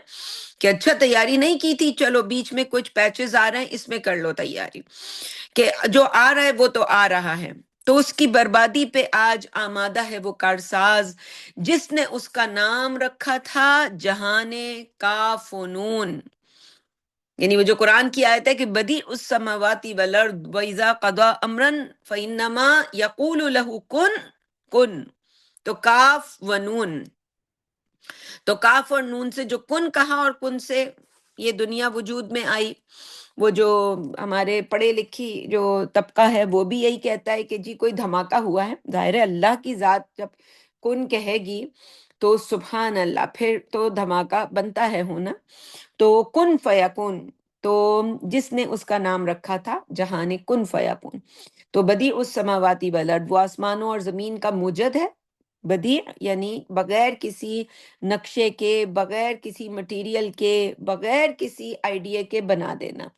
کہ اچھا تیاری نہیں کی تھی، چلو بیچ میں کچھ پیچز آ رہے ہیں، اس میں کر لو تیاری، کہ جو آ رہا ہے وہ تو آ رہا ہے۔ تو اس کی بربادی پہ آج آمادہ ہے وہ کارساز جس نے اس کا نام رکھا تھا جہان کاف و نون، یعنی وہ جو قرآن کی آیت ہے کہ بدی السماواتی والارض وَإِذَا قَضَى أَمْرًا فَإِنَّمَا يَقُولُ لَهُ كُن کن۔ تو کاف و نون، تو کاف اور نون سے جو کن کہا اور کن سے یہ دنیا وجود میں آئی۔ وہ جو ہمارے پڑھے لکھی جو طبقہ ہے وہ بھی یہی کہتا ہے کہ جی کوئی دھماکہ ہوا ہے، ظاہر ہے اللہ کی ذات جب کن کہے گی تو سبحان اللہ، پھر تو دھماکہ بنتا ہے ہونا۔ تو کن فیکون، تو جس نے اس کا نام رکھا تھا جہان کن فیکون، تو بدیع السماواتی والارض، وہ آسمانوں اور زمین کا موجد ہے۔ بدیع یعنی بغیر کسی نقشے کے، بغیر کسی مٹیریل کے، بغیر کسی آئیڈیا کے بنا دینا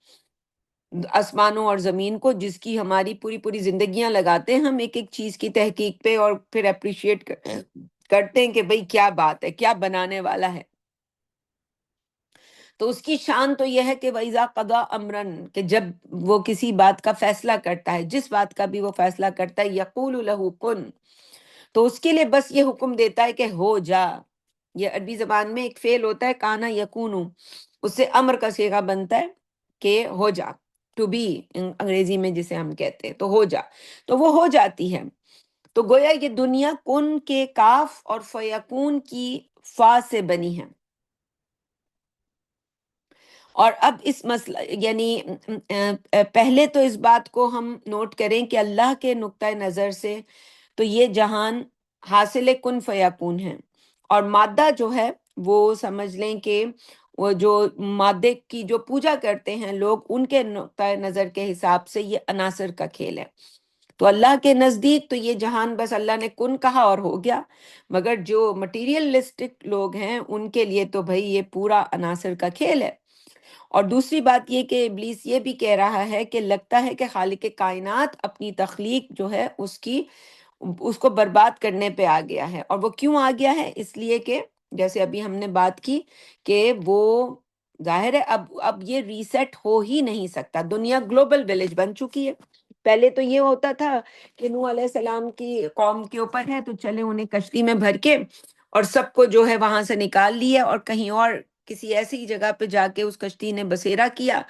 آسمانوں اور زمین کو، جس کی ہماری پوری پوری زندگیاں لگاتے ہیں ہم ایک ایک چیز کی تحقیق پہ، اور پھر اپریشیٹ کرتے ہیں کہ بھئی کیا بات ہے، کیا بنانے والا ہے۔ تو اس کی شان تو یہ ہے کہ وَإِذَا قَضَى أَمْرًا، کہ جب وہ کسی بات کا فیصلہ کرتا ہے، جس بات کا بھی وہ فیصلہ کرتا ہے، يَقُولُ لَهُ كُن، تو اس کے لیے بس یہ حکم دیتا ہے کہ ہو جا۔ یہ عربی زبان میں ایک فعل ہوتا ہے کانا یکونو، اس سے امر کا صیغہ بنتا ہے کہ ہو جا، ٹو بی انگریزی میں جسے ہم کہتے ہیں، تو ہو جا، تو وہ ہو جاتی ہے۔ تو گویا یہ دنیا کن کے کاف اور فیکون کی فا سے بنی ہے۔ اور اب اس مسئلہ یعنی پہلے تو اس بات کو ہم نوٹ کریں کہ اللہ کے نقطۂ نظر سے تو یہ جہان حاصل کن فیکون ہے، اور مادہ جو ہے وہ سمجھ لیں کہ وہ جو مادے کی جو پوجا کرتے ہیں لوگ، ان کے نقطۂ نظر کے حساب سے یہ عناصر کا کھیل ہے۔ تو اللہ کے نزدیک تو یہ جہان بس اللہ نے کن کہا اور ہو گیا، مگر جو مٹیریلسٹک لوگ ہیں ان کے لیے تو بھئی یہ پورا عناصر کا کھیل ہے۔ اور دوسری بات یہ کہ ابلیس یہ بھی کہہ رہا ہے کہ لگتا ہے کہ خالق کائنات اپنی تخلیق جو ہے اس کو برباد کرنے پہ آ گیا ہے۔ اور وہ کیوں آ گیا ہے؟ اس لیے کہ جیسے ابھی ہم نے بات کی کہ وہ ظاہر ہے اب یہ ریسیٹ ہو ہی نہیں سکتا، دنیا گلوبل ولیج بن چکی ہے۔ پہلے تو یہ ہوتا تھا کہ نوح علیہ السلام کی قوم کے اوپر ہے تو چلے انہیں کشتی میں بھر کے اور سب کو جو ہے وہاں سے نکال لیا، اور کہیں اور کسی ایسی جگہ پہ جا کے اس کشتی نے بسیرا کیا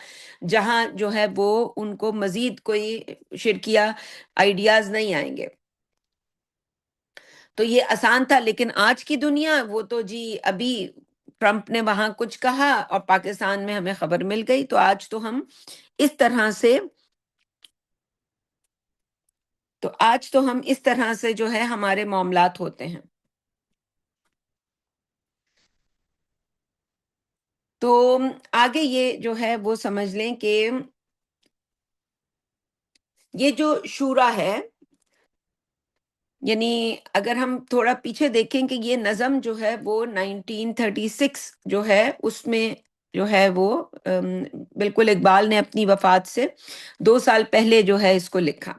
جہاں جو ہے وہ ان کو مزید کوئی شرکیہ آئیڈیاز نہیں آئیں گے۔ تو یہ آسان تھا، لیکن آج کی دنیا وہ تو جی ابھی ٹرمپ نے وہاں کچھ کہا اور پاکستان میں ہمیں خبر مل گئی. تو آج تو ہم اس طرح سے جو ہے ہمارے معاملات ہوتے ہیں. تو آگے یہ جو ہے وہ سمجھ لیں کہ یہ جو شورا ہے، یعنی اگر ہم تھوڑا پیچھے دیکھیں کہ یہ نظم جو ہے وہ 1936 جو ہے اس میں جو ہے وہ بالکل اقبال نے اپنی وفات سے 2 سال پہلے جو ہے اس کو لکھا.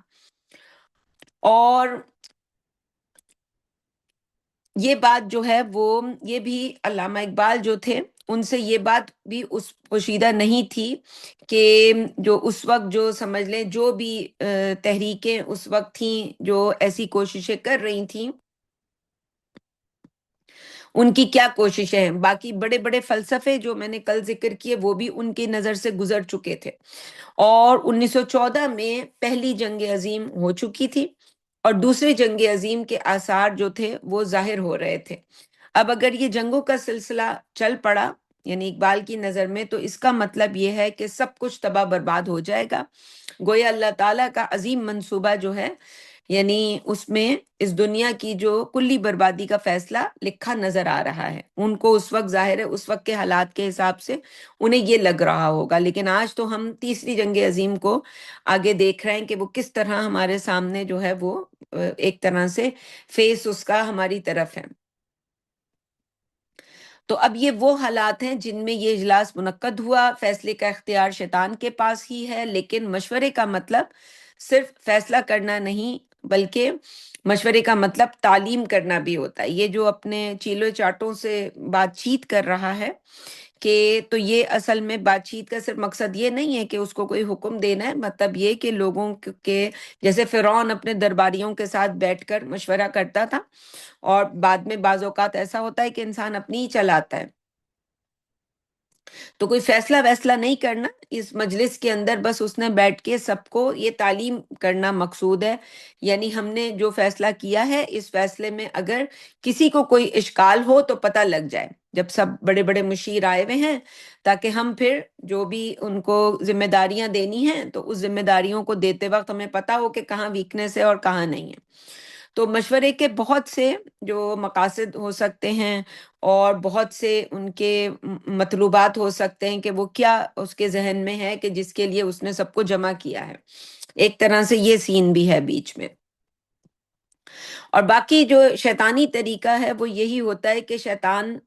اور یہ بات جو ہے وہ یہ بھی علامہ اقبال جو تھے ان سے یہ بات بھی اس پوشیدہ نہیں تھی کہ جو اس وقت جو سمجھ لیں جو بھی تحریکیں اس وقت تھیں جو ایسی کوششیں کر رہی تھیں ان کی کیا کوششیں ہیں. باقی بڑے بڑے فلسفے جو میں نے کل ذکر کیے وہ بھی ان کی نظر سے گزر چکے تھے. اور 1914 میں پہلی جنگ عظیم ہو چکی تھی اور دوسری جنگ عظیم کے آثار جو تھے وہ ظاہر ہو رہے تھے. اب اگر یہ جنگوں کا سلسلہ چل پڑا یعنی اقبال کی نظر میں تو اس کا مطلب یہ ہے کہ سب کچھ تباہ برباد ہو جائے گا. گویا اللہ تعالیٰ کا عظیم منصوبہ جو ہے یعنی اس میں اس دنیا کی جو کلی بربادی کا فیصلہ لکھا نظر آ رہا ہے. ان کو اس وقت ظاہر ہے اس وقت کے حالات کے حساب سے انہیں یہ لگ رہا ہوگا، لیکن آج تو ہم تیسری جنگ عظیم کو آگے دیکھ رہے ہیں کہ وہ کس طرح ہمارے سامنے جو ہے وہ ایک طرح سے فیس اس کا ہماری طرف ہے. تو اب یہ وہ حالات ہیں جن میں یہ اجلاس منعقد ہوا. فیصلے کا اختیار شیطان کے پاس ہی ہے، لیکن مشورے کا مطلب صرف فیصلہ کرنا نہیں بلکہ مشورے کا مطلب تعلیم کرنا بھی ہوتا ہے. یہ جو اپنے چیلوں چاٹوں سے بات چیت کر رہا ہے کہ تو یہ اصل میں بات چیت کا صرف مقصد یہ نہیں ہے کہ اس کو کوئی حکم دینا ہے، مطلب یہ کہ لوگوں کے جیسے فرعون اپنے درباریوں کے ساتھ بیٹھ کر مشورہ کرتا تھا اور بعد میں بعض اوقات ایسا ہوتا ہے کہ انسان اپنی ہی چلاتا ہے. تو کوئی فیصلہ ویصلہ نہیں کرنا اس مجلس کے اندر، بس اس نے بیٹھ کے سب کو یہ تعلیم کرنا مقصود ہے. یعنی ہم نے جو فیصلہ کیا ہے اس فیصلے میں اگر کسی کو کوئی اشکال ہو تو پتہ لگ جائے جب سب بڑے بڑے مشیر آئے ہوئے ہیں، تاکہ ہم پھر جو بھی ان کو ذمہ داریاں دینی ہیں تو اس ذمہ داریوں کو دیتے وقت ہمیں پتہ ہو کہ کہاں ویکنس ہے اور کہاں نہیں ہے. تو مشورے کے بہت سے جو مقاصد ہو سکتے ہیں اور بہت سے ان کے مطلوبات ہو سکتے ہیں کہ وہ کیا اس کے ذہن میں ہے کہ جس کے لیے اس نے سب کو جمع کیا ہے. ایک طرح سے یہ سین بھی ہے بیچ میں. اور باقی جو شیطانی طریقہ ہے وہ یہی ہوتا ہے کہ شیطان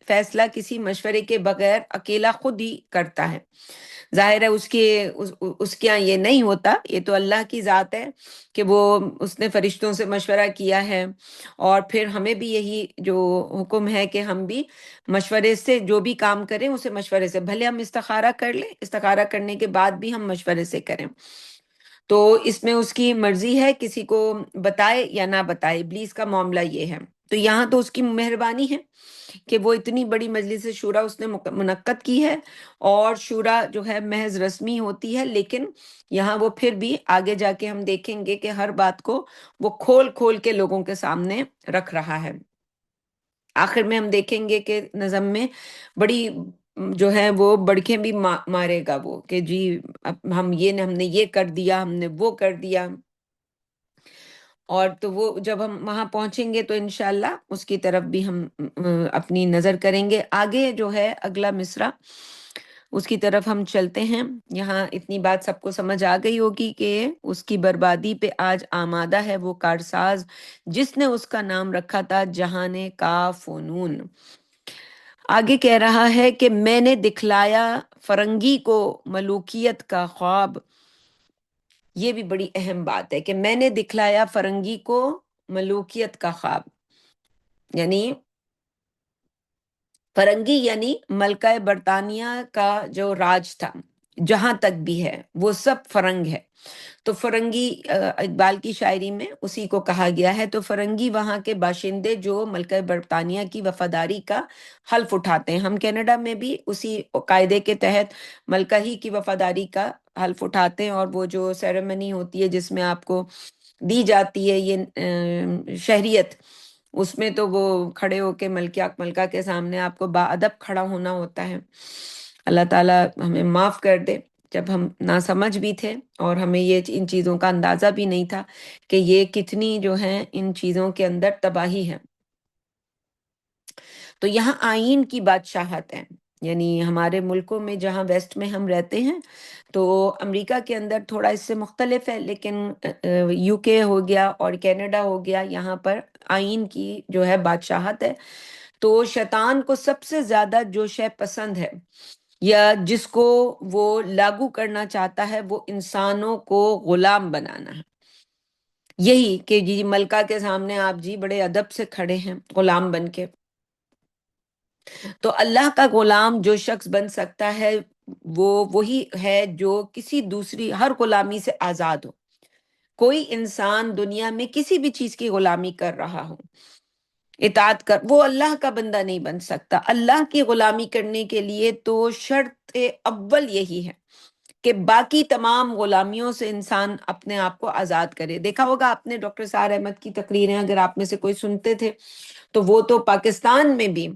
فیصلہ کسی مشورے کے بغیر اکیلا خود ہی کرتا ہے. ظاہر ہے اس کے یہاں یہ نہیں ہوتا، یہ تو اللہ کی ذات ہے کہ وہ اس نے فرشتوں سے مشورہ کیا ہے اور پھر ہمیں بھی یہی جو حکم ہے کہ ہم بھی مشورے سے جو بھی کام کریں اسے مشورے سے، بھلے ہم استخارہ کر لیں، استخارہ کرنے کے بعد بھی ہم مشورے سے کریں. تو اس میں اس کی مرضی ہے کسی کو بتائے یا نہ بتائے. ابلیس کا معاملہ یہ ہے. تو یہاں تو اس کی مہربانی ہے کہ وہ اتنی بڑی مجلس شورا اس نے منعقد کی ہے اور شورا جو ہے محض رسمی ہوتی ہے، لیکن یہاں وہ پھر بھی آگے جا کے ہم دیکھیں گے کہ ہر بات کو وہ کھول کھول کے لوگوں کے سامنے رکھ رہا ہے. آخر میں ہم دیکھیں گے کہ نظم میں بڑی جو ہے وہ بڑکیں بھی مارے گا وہ کہ جی اب ہم نے یہ کر دیا، ہم نے وہ کر دیا. اور تو وہ جب ہم وہاں پہنچیں گے تو انشاءاللہ اس کی طرف بھی ہم اپنی نظر کریں گے. آگے جو ہے اگلا مصرع اس کی طرف ہم چلتے ہیں. یہاں اتنی بات سب کو سمجھ آ گئی ہوگی کہ اس کی بربادی پہ آج آمادہ ہے وہ کارساز جس نے اس کا نام رکھا تھا جہان کاف و نون. آگے کہہ رہا ہے کہ میں نے دکھلایا فرنگی کو ملوکیت کا خواب. یہ بھی بڑی اہم بات ہے کہ میں نے دکھلایا فرنگی کو ملوکیت کا خواب. یعنی فرنگی یعنی ملکہ برطانیہ کا جو راج تھا جہاں تک بھی ہے وہ سب فرنگ ہے. تو فرنگی اقبال کی شاعری میں اسی کو کہا گیا ہے. تو فرنگی وہاں کے باشندے جو ملکہ برطانیہ کی وفاداری کا حلف اٹھاتے ہیں. ہم کینیڈا میں بھی اسی قاعدے کے تحت ملکہ ہی کی وفاداری کا حلف اٹھاتے ہیں اور وہ جو سیریمنی ہوتی ہے جس میں آپ کو دی جاتی ہے یہ شہریت اس میں تو وہ کھڑے ہو کے ملکہ کے سامنے آپ کو باادب کھڑا ہونا ہوتا ہے۔ اللہ تعالیٰ ہمیں معاف کر دے جب ہم ناسمجھ بھی تھے اور ہمیں یہ ان چیزوں کا اندازہ بھی نہیں تھا کہ یہ کتنی جو ہیں ان چیزوں کے اندر تباہی ہے۔ تو یہاں آئین کی بادشاہت ہے، یعنی ہمارے ملکوں میں جہاں ویسٹ میں ہم رہتے ہیں تو امریکہ کے اندر تھوڑا اس سے مختلف ہے، لیکن یو کے ہو گیا اور کینیڈا ہو گیا، یہاں پر آئین کی جو ہے بادشاہت ہے۔ تو شیطان کو سب سے زیادہ جو شے پسند ہے یا جس کو وہ لاگو کرنا چاہتا ہے وہ انسانوں کو غلام بنانا ہے۔ یہی کہ جی ملکہ کے سامنے آپ جی بڑے ادب سے کھڑے ہیں غلام بن کے، تو اللہ کا غلام جو شخص بن سکتا ہے وہ وہی ہے جو کسی دوسری ہر غلامی سے آزاد ہو۔ کوئی انسان دنیا میں کسی بھی چیز کی غلامی کر رہا ہو، اطاعت کر، وہ اللہ کا بندہ نہیں بن سکتا۔ اللہ کی غلامی کرنے کے لیے تو شرط اول یہی ہے کہ باقی تمام غلامیوں سے انسان اپنے آپ کو آزاد کرے۔ دیکھا ہوگا آپ نے ڈاکٹر سعد احمد کی تقریریں، اگر آپ میں سے کوئی سنتے تھے تو وہ تو پاکستان میں بھی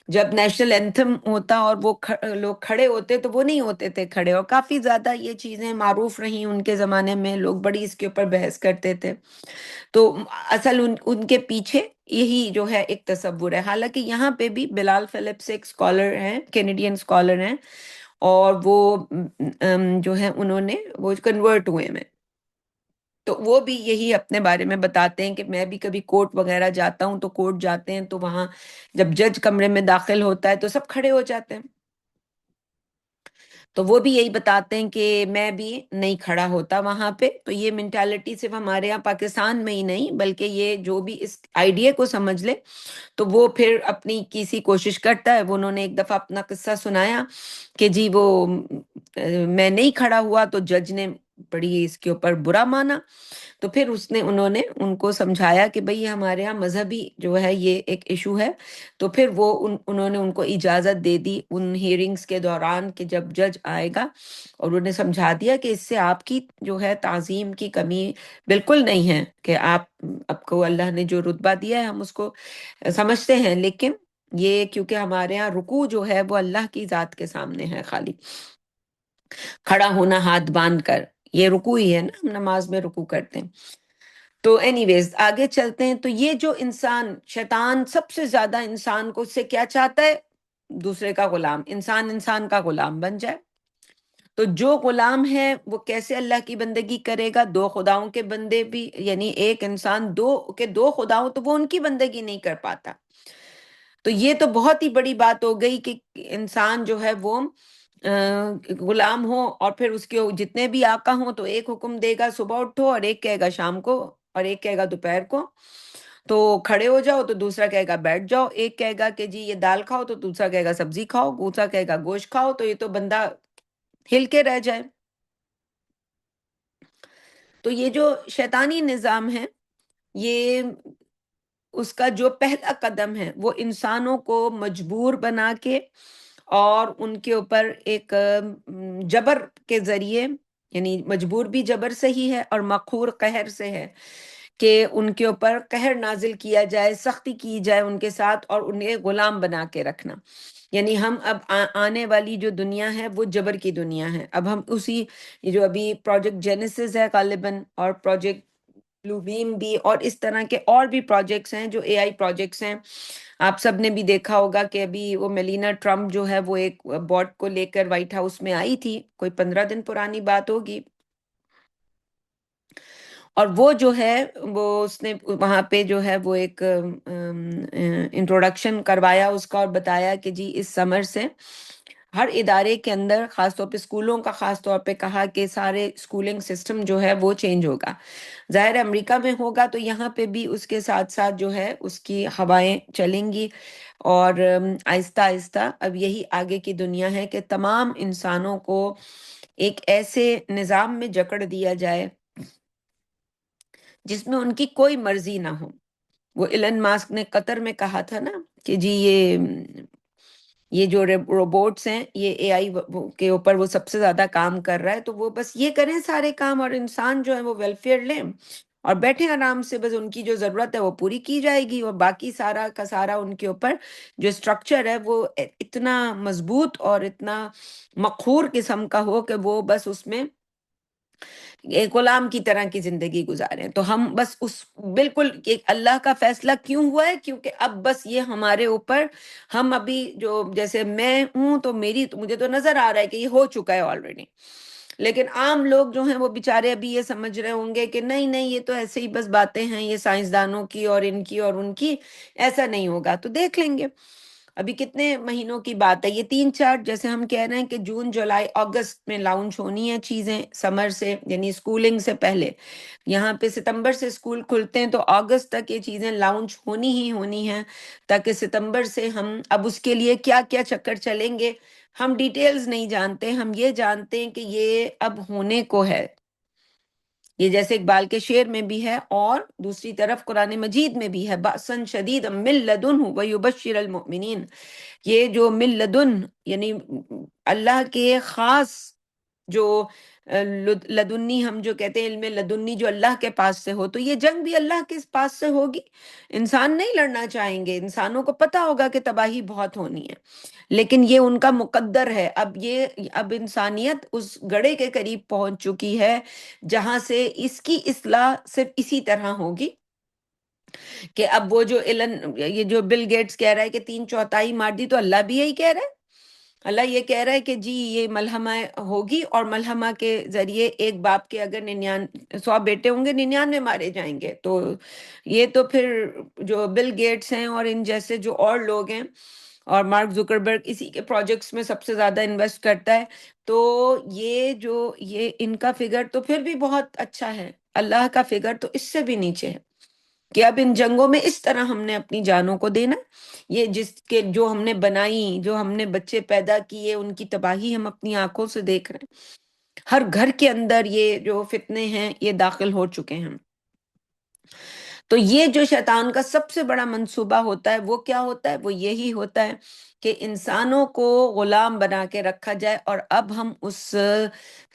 جب نیشنل اینتھم ہوتا اور وہ لوگ کھڑے ہوتے تو وہ نہیں ہوتے تھے کھڑے، اور کافی زیادہ یہ چیزیں معروف رہیں ان کے زمانے میں، لوگ بڑی اس کے اوپر بحث کرتے تھے۔ تو اصل ان کے پیچھے یہی جو ہے ایک تصور ہے۔ حالانکہ یہاں پہ بھی بلال فلپس ایک اسکالر ہیں، کینیڈین اسکالر ہیں، اور وہ جو ہے انہوں نے وہ کنورٹ ہوئے میں، تو وہ بھی یہی اپنے بارے میں بتاتے ہیں کہ میں بھی کبھی کورٹ وغیرہ جاتا ہوں تو کورٹ جاتے ہیں تو وہاں جب جج کمرے میں داخل ہوتا ہے تو سب کھڑے ہو جاتے ہیں، تو وہ بھی یہی بتاتے ہیں کہ میں بھی نہیں کھڑا ہوتا وہاں پہ۔ تو یہ مینٹالٹی صرف ہمارے یہاں پاکستان میں ہی نہیں بلکہ یہ جو بھی اس آئیڈیا کو سمجھ لے تو وہ پھر اپنی کسی کوشش کرتا ہے۔ وہ انہوں نے ایک دفعہ اپنا قصہ سنایا کہ جی وہ میں نہیں کھڑا ہوا تو جج نے بڑی اس کے اوپر برا مانا، تو پھر انہوں نے ان کو سمجھایا کہ بھئی ہمارے ہاں مذہبی جو ہے یہ ایک ایشو ہے، تو پھر وہ انہوں نے ان کو اجازت دے دی ان ہیئرنگز کے دوران کہ جب جج آئے گا، اور انہوں نے سمجھا دیا کہ اس سے آپ کی جو ہے تعظیم کی کمی بالکل نہیں ہے، کہ آپ کو اللہ نے جو رتبہ دیا ہے ہم اس کو سمجھتے ہیں، لیکن یہ کیونکہ ہمارے ہاں رکوع جو ہے وہ اللہ کی ذات کے سامنے ہے، خالی کھڑا ہونا ہاتھ باندھ کر یہ رکوع ہی ہے نا، ہم نماز میں رکوع کرتے ہیں۔ تو اینی ویز آگے چلتے ہیں۔ تو یہ جو انسان، شیطان سب سے زیادہ انسان کو اس سے کیا چاہتا ہے؟ دوسرے کا غلام، انسان کا غلام بن جائے۔ تو جو غلام ہے وہ کیسے اللہ کی بندگی کرے گا؟ دو خداؤں کے بندے بھی، یعنی ایک انسان دو خداؤں، تو وہ ان کی بندگی نہیں کر پاتا۔ تو یہ تو بہت ہی بڑی بات ہو گئی کہ انسان جو ہے وہ غلام ہو، اور پھر اس کے جتنے بھی آقا ہوں تو ایک حکم دے گا صبح اٹھو، اور ایک کہے گا شام کو، اور ایک کہے گا دوپہر کو، تو کھڑے ہو جاؤ تو دوسرا کہے گا بیٹھ جاؤ، ایک کہے گا کہ جی یہ دال کھاؤ تو دوسرا کہے گا سبزی کھاؤ، دوسرا کہے گا گوشت کھاؤ، تو یہ تو بندہ ہل کے رہ جائے۔ تو یہ جو شیطانی نظام ہے، یہ اس کا جو پہلا قدم ہے وہ انسانوں کو مجبور بنا کے اور ان کے اوپر ایک جبر کے ذریعے، یعنی مجبور بھی جبر سے ہی ہے اور مقہور قہر سے ہے، کہ ان کے اوپر قہر نازل کیا جائے، سختی کی جائے ان کے ساتھ، اور انہیں غلام بنا کے رکھنا۔ یعنی ہم اب آنے والی جو دنیا ہے وہ جبر کی دنیا ہے۔ اب ہم اسی، یہ جو ابھی پروجیکٹ جینیسس ہے غالباً، اور پروجیکٹ بلو بیم بھی، اور اس طرح کے اور بھی پروجیکٹس ہیں جو اے آئی پروجیکٹس ہیں۔ آپ سب نے بھی دیکھا ہوگا کہ ابھی وہ میلینا ٹرمپ جو ہے وہ ایک بوٹ کو لے کر وائٹ ہاؤس میں آئی تھی، کوئی 15 دن پرانی بات ہوگی، اور وہ جو ہے وہ اس نے وہاں پہ جو ہے وہ ایک انٹروڈکشن کروایا اس کا، اور بتایا کہ جی اس سمر سے ہر ادارے کے اندر، خاص طور پہ اسکولوں کا خاص طور پہ کہا کہ سارے اسکولنگ سسٹم جو ہے وہ چینج ہوگا۔ ظاہر ہے امریکہ میں ہوگا تو یہاں پہ بھی اس کے ساتھ ساتھ جو ہے اس کی ہوائیں چلیں گی، اور آہستہ آہستہ اب یہی آگے کی دنیا ہے کہ تمام انسانوں کو ایک ایسے نظام میں جکڑ دیا جائے جس میں ان کی کوئی مرضی نہ ہو۔ وہ ایلن ماسک نے قطر میں کہا تھا نا کہ جی یہ جو روبوٹس ہیں یہ اے آئی کے اوپر وہ سب سے زیادہ کام کر رہا ہے، تو وہ بس یہ کریں سارے کام اور انسان جو ہے وہ ویلفیئر لیں، اور بیٹھے آرام سے، بس ان کی جو ضرورت ہے وہ پوری کی جائے گی، اور باقی سارا کا سارا ان کے اوپر جو اسٹرکچر ہے وہ اتنا مضبوط اور اتنا مقہور قسم کا ہو کہ وہ بس اس میں ایک غلام کی طرح کی زندگی گزاریں۔ تو ہم بس اس بالکل ایک اللہ کا فیصلہ کیوں ہوا ہے، کیونکہ اب بس یہ ہمارے اوپر، ہم ابھی جو جیسے میں ہوں تو میری تو مجھے تو نظر آ رہا ہے کہ یہ ہو چکا ہے آلریڈی، لیکن عام لوگ جو ہیں وہ بیچارے ابھی یہ سمجھ رہے ہوں گے کہ نہیں نہیں یہ تو ایسے ہی بس باتیں ہیں یہ سائنسدانوں کی اور ان کی اور ان کی، ایسا نہیں ہوگا۔ تو دیکھ لیں گے، ابھی کتنے مہینوں کی بات ہے، یہ 3 4 جیسے ہم کہہ رہے ہیں کہ جون جولائی اگست میں لانچ ہونی ہے چیزیں سمر سے، یعنی اسکولنگ سے پہلے۔ یہاں پہ ستمبر سے اسکول کھلتے ہیں تو اگست تک یہ چیزیں لانچ ہونی ہی ہونی ہیں، تاکہ ستمبر سے ہم اب اس کے لیے کیا کیا چکر چلیں گے ہم ڈیٹیلز نہیں جانتے، ہم یہ جانتے ہیں کہ یہ اب ہونے کو ہے۔ یہ جیسے اقبال کے شعر میں بھی ہے، اور دوسری طرف قرآن مجید میں بھی ہے، بأسا شدید من لدنہ ویبشر المؤمنین۔ یہ جو من لدن یعنی اللہ کے خاص جو لدنی ہم جو کہتے ہیں علم لدنی جو اللہ کے پاس سے ہو، تو یہ جنگ بھی اللہ کے پاس سے ہوگی۔ انسان نہیں لڑنا چاہیں گے، انسانوں کو پتا ہوگا کہ تباہی بہت ہونی ہے، لیکن یہ ان کا مقدر ہے۔ اب انسانیت اس گڑھے کے قریب پہنچ چکی ہے جہاں سے اس کی اصلاح صرف اسی طرح ہوگی کہ اب وہ جو یہ جو بل گیٹس کہہ رہا ہے کہ 3/4 مار دی، تو اللہ بھی یہی کہہ رہا ہے۔ اللہ یہ کہہ رہا ہے کہ جی یہ ملحمہ ہوگی، اور ملحمہ کے ذریعے ایک باپ کے اگر 100 بیٹے ہوں گے 99 مارے جائیں گے۔ تو یہ تو پھر جو بل گیٹس ہیں اور ان جیسے جو اور لوگ ہیں، اور مارک زکربرگ اسی کے پروجیکٹس میں سب سے زیادہ انویسٹ کرتا ہے، تو یہ ان کا فگر تو پھر بھی بہت اچھا ہے، اللہ کا فگر تو اس سے بھی نیچے ہے کہ اب ان جنگوں میں اس طرح ہم نے اپنی جانوں کو دینا۔ یہ جس کے جو ہم نے بنائی، جو ہم نے بچے پیدا کیے، ان کی تباہی ہم اپنی آنکھوں سے دیکھ رہے ہیں۔ ہر گھر کے اندر یہ جو فتنے ہیں یہ داخل ہو چکے ہیں۔ تو یہ جو شیطان کا سب سے بڑا منصوبہ ہوتا ہے وہ کیا ہوتا ہے؟ وہ یہی ہوتا ہے کہ انسانوں کو غلام بنا کے رکھا جائے، اور اب ہم اس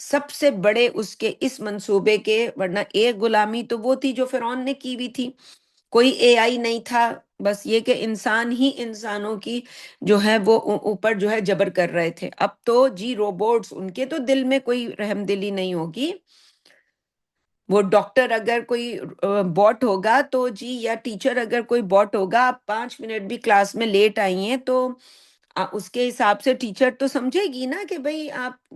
سب سے بڑے اس کے اس منصوبے کے، ورنہ ایک غلامی تو وہ تھی جو فرعون نے کی ہوئی تھی، کوئی اے آئی نہیں تھا، بس یہ کہ انسان ہی انسانوں کی جو ہے وہ اوپر جو ہے جبر کر رہے تھے۔ اب تو جی روبوٹس، ان کے تو دل میں کوئی رحم دلی نہیں ہوگی۔ وہ ڈاکٹر اگر کوئی بوٹ ہوگا تو جی، یا ٹیچر اگر کوئی بوٹ ہوگا، آپ 5 منٹ بھی کلاس میں لیٹ آئی ہیں تو اس کے حساب سے ٹیچر تو سمجھے گی نا کہ بھئی آپ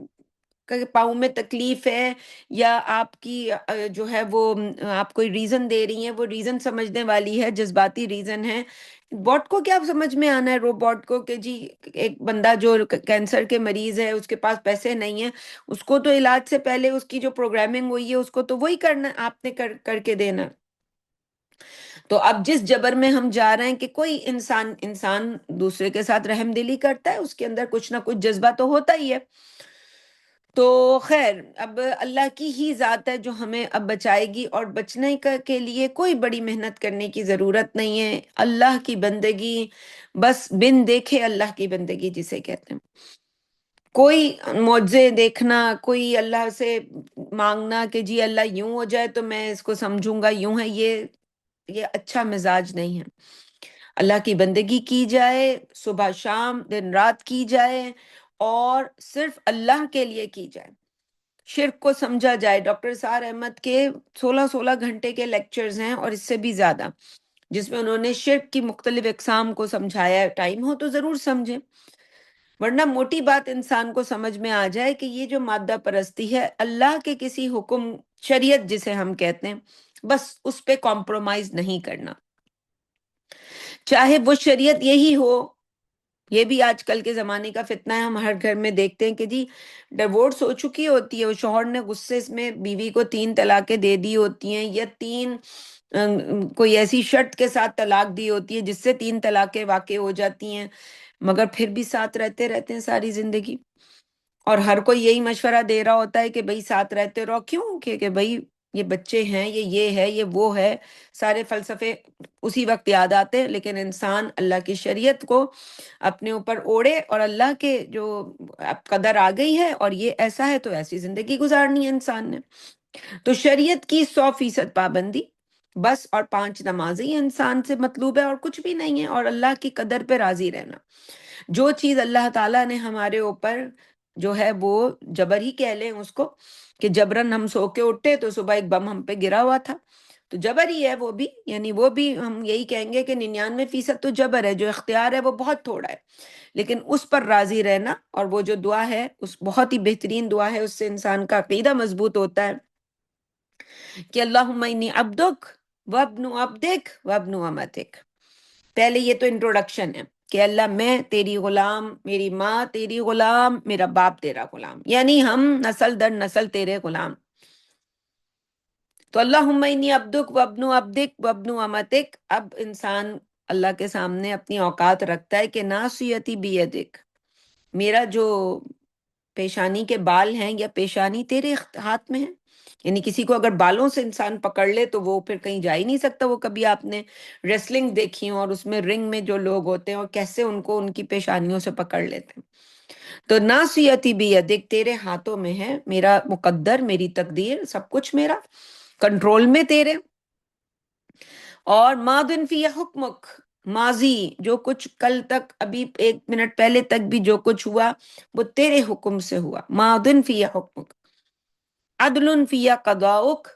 کے پاؤں میں تکلیف ہے، یا آپ کی جو ہے وہ آپ کوئی ریزن دے رہی ہیں، وہ ریزن سمجھنے والی ہے، جذباتی ریزن ہے۔ بوٹ کو کیا سمجھ میں آنا ہے، روبوٹ کو، کہ جی ایک بندہ جو کینسر کے مریض ہے، اس کے پاس پیسے نہیں ہیں، اس کو تو علاج سے پہلے اس کی جو پروگرامنگ ہوئی ہے اس کو تو وہی کرنا، آپ نے کر کے دینا۔ تو اب جس جبر میں ہم جا رہے ہیں کہ کوئی انسان دوسرے کے ساتھ رحم دلی کرتا ہے، اس کے اندر کچھ نہ کچھ جذبہ تو ہوتا ہی ہے۔ تو خیر، اب اللہ کی ہی ذات ہے جو ہمیں اب بچائے گی، اور بچنے کے لیے کوئی بڑی محنت کرنے کی ضرورت نہیں ہے۔ اللہ کی بندگی، بس بن دیکھے اللہ کی بندگی جسے کہتے ہیں، کوئی معجزے دیکھنا، کوئی اللہ سے مانگنا کہ جی اللہ یوں ہو جائے تو میں اس کو سمجھوں گا یوں ہے، یہ اچھا مزاج نہیں ہے۔ اللہ کی بندگی کی جائے، صبح شام دن رات کی جائے، اور صرف اللہ کے لیے کی جائے، شرک کو سمجھا جائے۔ ڈاکٹر سار احمد کے 16 گھنٹے کے لیکچرز ہیں اور اس سے بھی زیادہ، جس میں انہوں نے شرک کی مختلف اقسام کو سمجھایا ہے۔ ٹائم ہو تو ضرور سمجھیں، ورنہ موٹی بات انسان کو سمجھ میں آ جائے کہ یہ جو مادہ پرستی ہے، اللہ کے کسی حکم، شریعت جسے ہم کہتے ہیں، بس اس پہ کمپرومائز نہیں کرنا، چاہے وہ شریعت یہی ہو۔ یہ بھی آج کل کے زمانے کا فتنہ ہے، ہم ہر گھر میں دیکھتے ہیں کہ جی ڈیورس ہو چکی ہوتی ہے، وہ شوہر نے غصے میں بیوی کو 3 طلاقیں دے دی ہوتی ہیں، یا کوئی ایسی شرط کے ساتھ طلاق دی ہوتی ہے جس سے 3 طلاقیں واقع ہو جاتی ہیں، مگر پھر بھی ساتھ رہتے ہیں ساری زندگی، اور ہر کوئی یہی مشورہ دے رہا ہوتا ہے کہ بھئی ساتھ رہتے رہو۔ کیوں؟ کہ بھئی یہ بچے ہیں، یہ ہے، یہ وہ ہے، سارے فلسفے اسی وقت یاد آتے ہیں، لیکن انسان اللہ کی شریعت کو اپنے اوپر اوڑے، اور اللہ کے جو اب قدر آ گئی ہے اور یہ ایسا ہے تو ایسی زندگی گزارنی ہے انسان نے۔ تو شریعت کی 100% پابندی بس، اور 5 نمازیں ہی انسان سے مطلوب ہے اور کچھ بھی نہیں ہے، اور اللہ کی قدر پہ راضی رہنا۔ جو چیز اللہ تعالیٰ نے ہمارے اوپر جو ہے وہ جبر ہی کہہ لیں اس کو، کہ جبرن ہم سو کے اٹھے تو صبح ایک بم ہم پہ گرا ہوا تھا، تو جبر ہی ہے وہ بھی، یعنی وہ بھی ہم یہی کہیں گے کہ 99% تو جبر ہے، جو اختیار ہے وہ بہت تھوڑا ہے، لیکن اس پر راضی رہنا، اور وہ جو دعا ہے اس بہت ہی بہترین دعا ہے، اس سے انسان کا عقیدہ مضبوط ہوتا ہے کہ اللہم انی عبدک وابن عبدک وابن امتک۔ پہلے یہ تو انٹروڈکشن ہے کہ اللہ میں تیری غلام، میری ماں تیری غلام، میرا باپ تیرا غلام، یعنی ہم نسل در نسل تیرے غلام۔ تو اللہم انی عبدک وابن عبدک وابن امتک، اب انسان اللہ کے سامنے اپنی اوقات رکھتا ہے کہ ناصیتی بیدک، میرا جو پیشانی کے بال ہیں یا پیشانی تیرے ہاتھ میں ہے، یعنی کسی کو اگر بالوں سے انسان پکڑ لے تو وہ پھر کہیں جا ہی نہیں سکتا۔ وہ کبھی آپ نے ریسلنگ دیکھی ہوں، اور اس میں رنگ میں جو لوگ ہوتے ہیں اور کیسے ان کو ان کی پیشانیوں سے پکڑ لیتے ہیں۔ تو ناصیتی بیدک، تیرے ہاتھوں میں ہے میرا مقدر، میری تقدیر، سب کچھ میرا کنٹرول میں تیرے، اور ماضٍ فی حکمک، ماضی جو کچھ کل تک، ابھی 1 منٹ پہلے تک بھی جو کچھ ہوا وہ تیرے حکم سے ہوا، ماضٍ فی حکمک، عدل فی قضاؤک،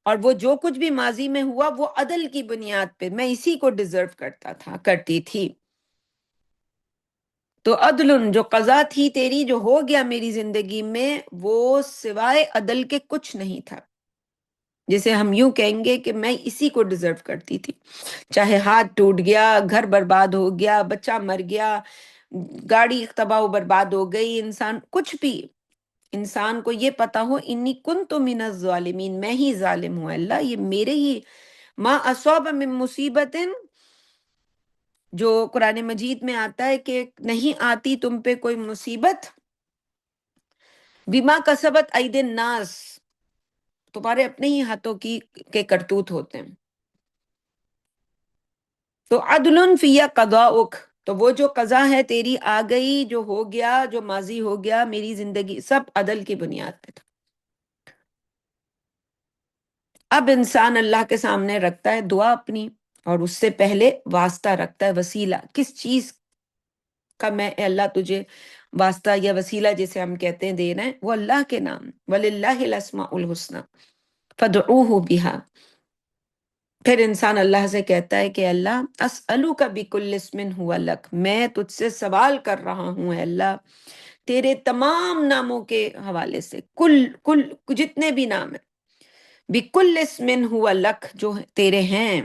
اور وہ جو کچھ بھی ماضی میں ہوا وہ عدل کی بنیاد پہ، میں اسی کو ڈیزرو کرتا تھا، کرتی تھی۔ تو عدل جو قضا تھی تیری، جو ہو گیا میری زندگی میں، وہ سوائے عدل کے کچھ نہیں تھا، جسے ہم یوں کہیں گے کہ میں اسی کو ڈیزرو کرتی تھی، چاہے ہاتھ ٹوٹ گیا، گھر برباد ہو گیا، بچہ مر گیا، گاڑی تباہ و برباد ہو گئی، انسان کچھ بھی، انسان کو یہ پتا ہو انی کنت من الظالمین، میں ہی ظالم ہوں اللہ، یہ میرے ہی، ما اصاب من مصیبت، جو قرآن مجید میں آتا ہے کہ نہیں آتی تم پہ کوئی مصیبت، بما کسبت اید الناس، تمہارے اپنے ہی ہاتھوں کی کے کرتوت ہوتے ہیں۔ تو عدل فی قضاؤک، تو وہ جو قضا ہے تیری آ گئی، جو ہو گیا، جو ماضی ہو گیا، میری زندگی سب عدل کی بنیاد پہ تھا۔ اب انسان اللہ کے سامنے رکھتا ہے دعا اپنی، اور اس سے پہلے واسطہ رکھتا ہے، وسیلہ، کس چیز کا میں اے اللہ تجھے واسطہ یا وسیلہ جسے ہم کہتے ہیں دینا ہے، وہ اللہ کے نام، وَلِلَّهِ الْأَسْمَاءُ الْحُسْنَى فَادْعُوهُ بِهَا۔ پھر انسان اللہ سے کہتا ہے کہ اللہ اسألوک بکل اسم ہوا لک، میں تجھ سے سوال کر رہا ہوں اے اللہ تیرے تمام ناموں کے حوالے سے، کل جتنے بھی نام ہیں، بکل اسم ہوا لک، جو تیرے ہیں۔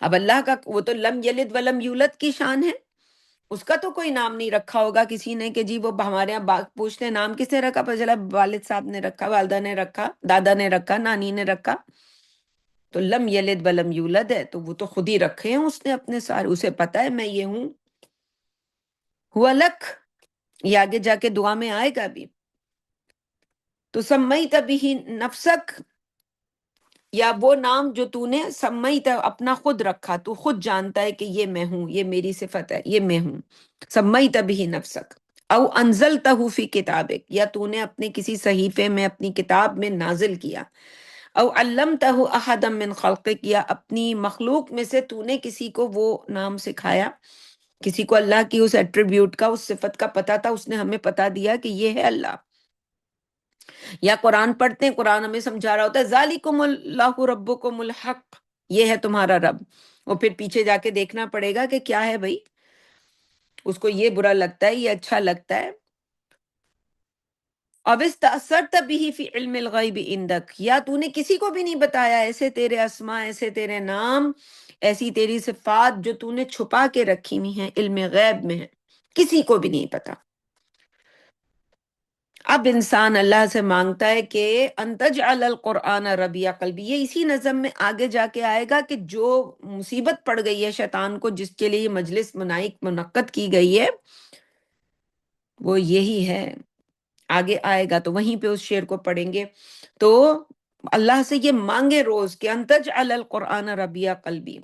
اب اللہ کا وہ تو لم یلد ولم یولد کی شان ہے، اس کا تو کوئی نام نہیں رکھا ہوگا کسی نے کہ جی وہ ہمارے یہاں پوچھتے ہیں نام کس نے رکھا، پتہ چلا والد صاحب نے رکھا، والدہ نے رکھا، دادا نے رکھا، نانی نے رکھا۔ تو لم یلد ولم یولد ہے تو وہ تو خود ہی رکھے ہیں اس نے اپنے سارے، اسے پتا ہے میں یہ ہوں۔ ہوا لک، یہ آگے جا کے دعا میں آئے گا بھی۔ تو سمیت بھی نفسک، یا وہ نام جو تو نے سمیت اپنا خود رکھا، تو خود جانتا ہے کہ یہ میں ہوں، یہ میری صفت ہے، یہ میں ہوں۔ سمیت بھی نفسک، او انزلتہ فی کتابک، یا تو نے اپنے کسی صحیفے میں، اپنی کتاب میں نازل کیا، او علمتہ احدا من خلقک، یا اپنی مخلوق میں سے تو نے کسی کو وہ نام سکھایا، کسی کو اللہ کی اس ایٹریبیوٹ کا، اس صفت کا پتا تھا، اس نے ہمیں پتا دیا کہ یہ ہے اللہ۔ یا قرآن پڑھتے ہیں، قرآن ہمیں سمجھا رہا ہوتا ہے ذالکم اللہ ربکم الحق، یہ ہے تمہارا رب، اور پھر پیچھے جا کے دیکھنا پڑے گا کہ کیا ہے بھائی، اس کو یہ برا لگتا ہے، یہ اچھا لگتا ہے۔ او استأثرت به فی علم الغیب عندک، یا تو نے کسی کو بھی نہیں بتایا ایسے تیرے اسماء، ایسے تیرے نام، ایسی تیری صفات جو تو نے چھپا کے رکھی ہوئی ہیں، علم غیب میں ہے، کسی کو بھی نہیں پتا۔ اب انسان اللہ سے مانگتا ہے کہ ان تجعل القرآن ربیع قلبی، یہ اسی نظم میں آگے جا کے آئے گا کہ جو مصیبت پڑ گئی ہے شیطان کو، جس کے لیے یہ مجلس منعقد کی گئی ہے، وہ یہی ہے، آگے آئے گا تو وہیں پہ اس شعر کو پڑھیں گے۔ تو اللہ سے یہ مانگے روز کہ ان تجعل القرآن ربیع قلبی،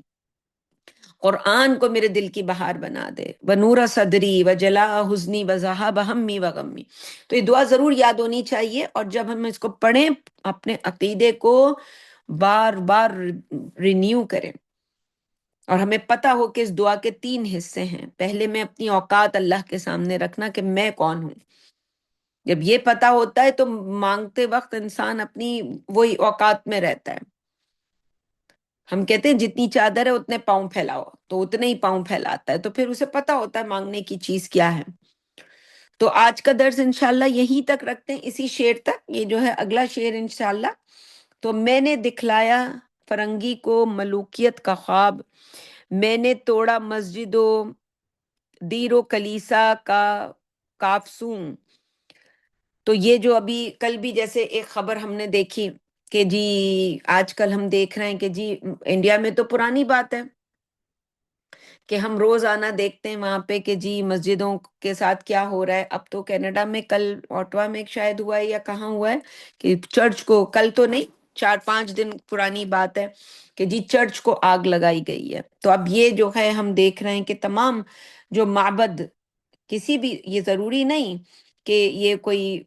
قرآن کو میرے دل کی بہار بنا دے، ونور صدری وجلاء حزنی وذہاب ہمی وغمی۔ تو یہ دعا ضرور یاد ہونی چاہیے، اور جب ہم اس کو پڑھیں اپنے عقیدے کو بار بار رینیو کریں، اور ہمیں پتہ ہو کہ اس دعا کے 3 حصے ہیں۔ پہلے میں اپنی اوقات اللہ کے سامنے رکھنا کہ میں کون ہوں۔ جب یہ پتہ ہوتا ہے تو مانگتے وقت انسان اپنی وہی اوقات میں رہتا ہے۔ ہم کہتے ہیں جتنی چادر ہے اتنے پاؤں پھیلاؤ، تو اتنے ہی پاؤں پھیلاتا ہے، تو پھر اسے پتہ ہوتا ہے مانگنے کی چیز کیا ہے۔ تو آج کا درس انشاءاللہ یہیں تک رکھتے ہیں، اسی شعر تک۔ یہ جو ہے اگلا شعر انشاءاللہ۔ تو میں نے دکھلایا فرنگی کو ملوکیت کا خواب، میں نے توڑا مسجد و دیر و کلیسا کا کافسوں۔ تو یہ جو ابھی کل بھی جیسے ایک خبر ہم نے دیکھی کہ جی آج کل ہم دیکھ رہے ہیں کہ جی انڈیا میں تو پرانی بات ہے کہ ہم روزانہ دیکھتے ہیں وہاں پہ کہ جی مسجدوں کے ساتھ کیا ہو رہا ہے۔ اب تو کینیڈا میں کل اوٹوا میں شاید ہوا ہے یا کہاں ہوا ہے کہ چرچ کو، کل تو نہیں 4-5 دن پرانی بات ہے کہ جی چرچ کو آگ لگائی گئی ہے۔ تو اب یہ جو ہے ہم دیکھ رہے ہیں کہ تمام جو معبد، کسی بھی، یہ ضروری نہیں کہ یہ کوئی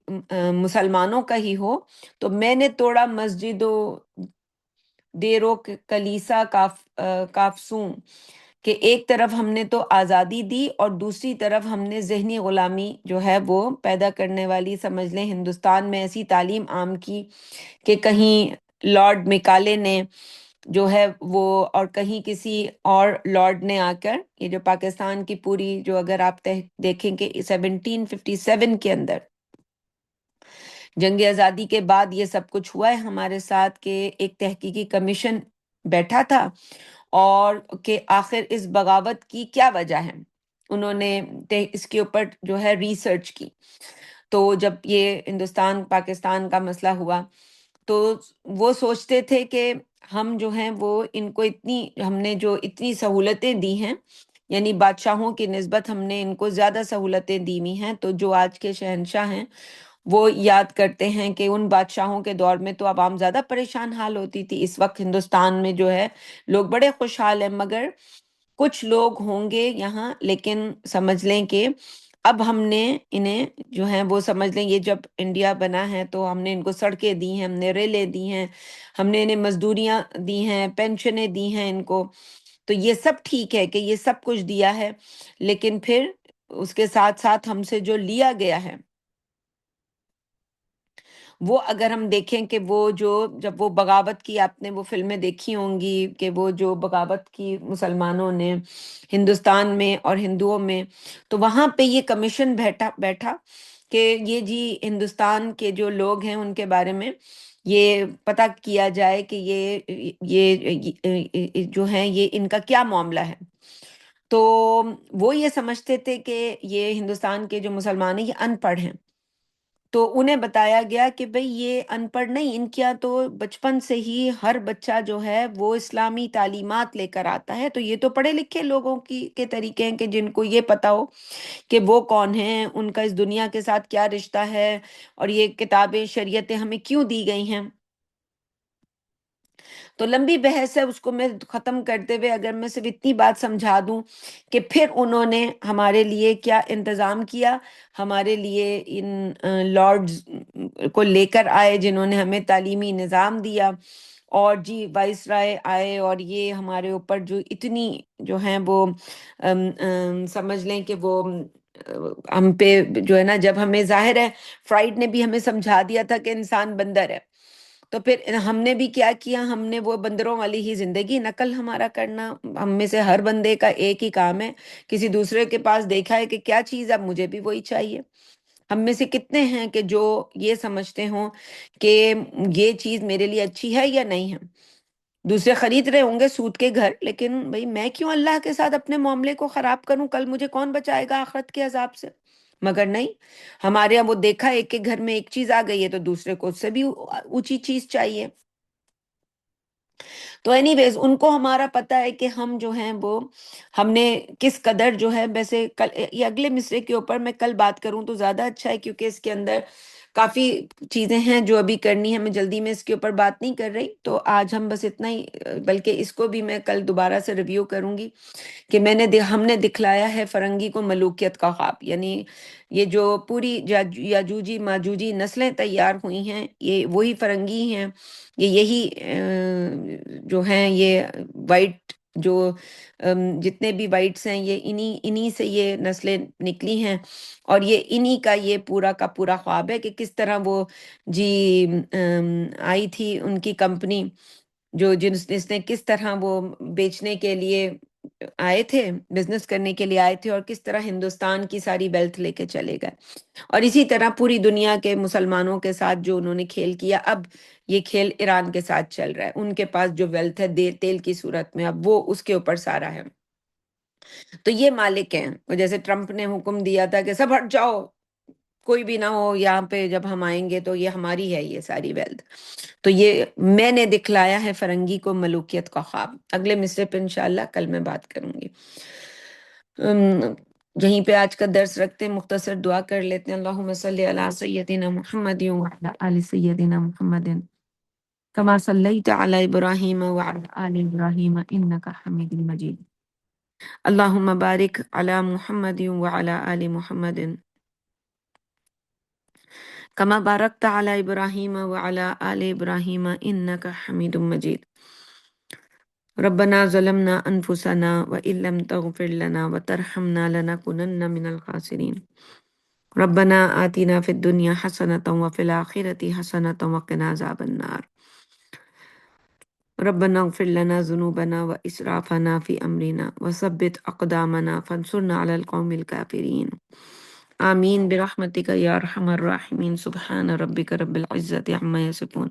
مسلمانوں کا ہی ہو، تو میں نے توڑا مسجد و دیرو کلیسا کافسوں، کہ ایک طرف ہم نے تو آزادی دی اور دوسری طرف ہم نے ذہنی غلامی جو ہے وہ پیدا کرنے والی، سمجھ لیں ہندوستان میں ایسی تعلیم عام کی کہ کہیں لارڈ میکالے نے جو ہے وہ، اور کہیں کسی اور لارڈ نے آ کر یہ جو پاکستان کی پوری، جو اگر آپ دیکھیں کہ 1757 کے اندر جنگ آزادی کے بعد یہ سب کچھ ہوا ہے ہمارے ساتھ، کہ ایک تحقیقی کمیشن بیٹھا تھا اور کہ آخر اس بغاوت کی کیا وجہ ہے، انہوں نے اس کے اوپر جو ہے ریسرچ کی۔ تو جب یہ ہندوستان پاکستان کا مسئلہ ہوا تو وہ سوچتے تھے کہ ہم جو ہیں وہ ان کو ہم نے جو اتنی سہولتیں دی ہیں، یعنی بادشاہوں کی نسبت ہم نے ان کو زیادہ سہولتیں دی ہوئی ہیں، تو جو آج کے شہنشاہ ہیں وہ یاد کرتے ہیں کہ ان بادشاہوں کے دور میں تو عوام زیادہ پریشان حال ہوتی تھی۔ اس وقت ہندوستان میں جو ہے لوگ بڑے خوشحال ہیں، مگر کچھ لوگ ہوں گے یہاں، لیکن سمجھ لیں کہ اب ہم نے انہیں جو ہیں وہ، سمجھ لیں یہ جب انڈیا بنا ہے تو ہم نے ان کو سڑکیں دی ہیں، ہم نے ریلیں دی ہیں، ہم نے انہیں مزدوریاں دی ہیں، پینشنیں دی ہیں ان کو۔ تو یہ سب ٹھیک ہے کہ یہ سب کچھ دیا ہے، لیکن پھر اس کے ساتھ ساتھ ہم سے جو لیا گیا ہے وہ اگر ہم دیکھیں کہ وہ جو، جب وہ بغاوت کی، آپ نے وہ فلمیں دیکھی ہوں گی کہ وہ جو بغاوت کی مسلمانوں نے ہندوستان میں اور ہندوؤں میں، تو وہاں پہ یہ کمیشن بیٹھا کہ یہ جی ہندوستان کے جو لوگ ہیں ان کے بارے میں یہ پتہ کیا جائے کہ یہ جو ہیں یہ ان کا کیا معاملہ ہے۔ تو وہ یہ سمجھتے تھے کہ یہ ہندوستان کے جو مسلمان ہیں یہ ان پڑھ ہیں، تو انہیں بتایا گیا کہ بھئی یہ ان پڑھ نہیں، ان کیا تو بچپن سے ہی ہر بچہ جو ہے وہ اسلامی تعلیمات لے کر آتا ہے، تو یہ تو پڑھے لکھے لوگوں کے طریقے ہیں کہ جن کو یہ پتا ہو کہ وہ کون ہیں، ان کا اس دنیا کے ساتھ کیا رشتہ ہے، اور یہ کتابیں شریعتیں ہمیں کیوں دی گئی ہیں۔ تو لمبی بحث ہے، اس کو میں ختم کرتے ہوئے اگر میں صرف اتنی بات سمجھا دوں کہ پھر انہوں نے ہمارے لیے کیا انتظام کیا، ہمارے لیے ان لارڈز کو لے کر آئے جنہوں نے ہمیں تعلیمی نظام دیا، اور جی وائس رائے آئے، اور یہ ہمارے اوپر جو اتنی جو ہیں وہ سمجھ لیں کہ وہ ہم پہ جو ہے نا، جب ہمیں ظاہر ہے فرائڈ نے بھی ہمیں سمجھا دیا تھا کہ انسان بندر ہے، تو پھر ہم نے بھی کیا کیا، ہم نے وہ بندروں والی ہی زندگی نقل ہمارا کرنا۔ ہم میں سے ہر بندے کا ایک ہی کام ہے، کسی دوسرے کے پاس دیکھا ہے کہ کیا چیز ہے، مجھے بھی وہی چاہیے۔ ہم میں سے کتنے ہیں کہ جو یہ سمجھتے ہوں کہ یہ چیز میرے لیے اچھی ہے یا نہیں ہے؟ دوسرے خرید رہے ہوں گے سود کے گھر، لیکن بھئی میں کیوں اللہ کے ساتھ اپنے معاملے کو خراب کروں؟ کل مجھے کون بچائے گا آخرت کے عذاب سے؟ مگر نہیں، ہمارے یہاں وہ دیکھا ایک کے گھر میں ایک چیز آ گئی ہے تو دوسرے کو اس سے بھی اونچی چیز چاہیے۔ تو اینی ویز ان کو ہمارا پتہ ہے کہ ہم جو ہیں وہ، ہم نے کس قدر جو ہے، ویسے کل یہ اگلے مصرے کے اوپر میں کل بات کروں تو زیادہ اچھا ہے، کیونکہ اس کے اندر کافی چیزیں ہیں جو ابھی کرنی ہے، میں جلدی میں اس کے اوپر بات نہیں کر رہی، تو آج ہم بس اتنا ہی، بلکہ اس کو بھی میں کل دوبارہ سے ریویو کروں گی کہ ہم نے دکھلایا ہے فرنگی کو ملوکیت کا خواب، یعنی یہ جو پوری یاجوجی ماجوجی نسلیں تیار ہوئی ہیں، یہ وہی فرنگی ہیں، یہ یہی جو ہیں، یہ وائٹ جو جتنے بھی وائٹس ہیں، یہ انہی سے یہ نسلیں نکلی ہیں، اور یہ انہی کا یہ پورا کا پورا خواب ہے کہ کس طرح وہ جی آئی تھی ان کی کمپنی، جس نے کس طرح وہ بیچنے کے لیے آئے تھے، بزنس کرنے کے لیے آئے تھے، اور کس طرح ہندوستان کی ساری ویلتھ لے کے چلے گئے، اور اسی طرح پوری دنیا کے مسلمانوں کے ساتھ جو انہوں نے کھیل کیا، اب یہ کھیل ایران کے ساتھ چل رہا ہے، ان کے پاس جو ویلتھ ہے تیل کی صورت میں، اب وہ اس کے اوپر سارا ہے، تو یہ مالک ہیں، اور جیسے ٹرمپ نے حکم دیا تھا کہ سب ہٹ جاؤ، کوئی بھی نہ ہو یہاں پہ، جب ہم آئیں گے تو یہ ہماری ہے یہ ساری ویلتھ، تو یہ میں نے دکھلایا ہے فرنگی کو ملوکیت کا خواب۔ اگلے مصرے پہ انشاءاللہ کل میں بات کروں گی۔ یہیں پہ آج کا درس رکھتے ہیں، مختصر دعا کر لیتے ہیں۔ اللہم صلی علی سیدنا محمد وعلی آل سیدنا محمد کما صلیت علی ابراہیم وعلی آل ابراہیم انک حمید مجید۔ اللہم بارک علی محمد وعلی آل محمد کما بارکت علی ابراہیم وعلی آل ابراہیم انک حمید مجید۔ ربنا ظلمنا انفسنا وان لم تغفر لنا وترحمنا لنکونن من الخاسرین۔ ربنا آتنا فی الدنیا حسنۃ وفی الآخرۃ حسنۃ وقنا عذاب النار۔ ربنا اغفر لنا ذنوبنا واسرافنا فی امرنا وثبت اقدامنا فانصرنا علی القوم الکافرین۔ آمین برحمتک یا ارحم الراحمین۔ سبحان ربک رب العزت عما یصفون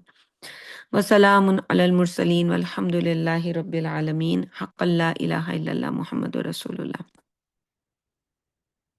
وسلام علی المرسلین والحمد للہ رب العالمین۔ حق لا الہ الا اللہ محمد رسول اللہ۔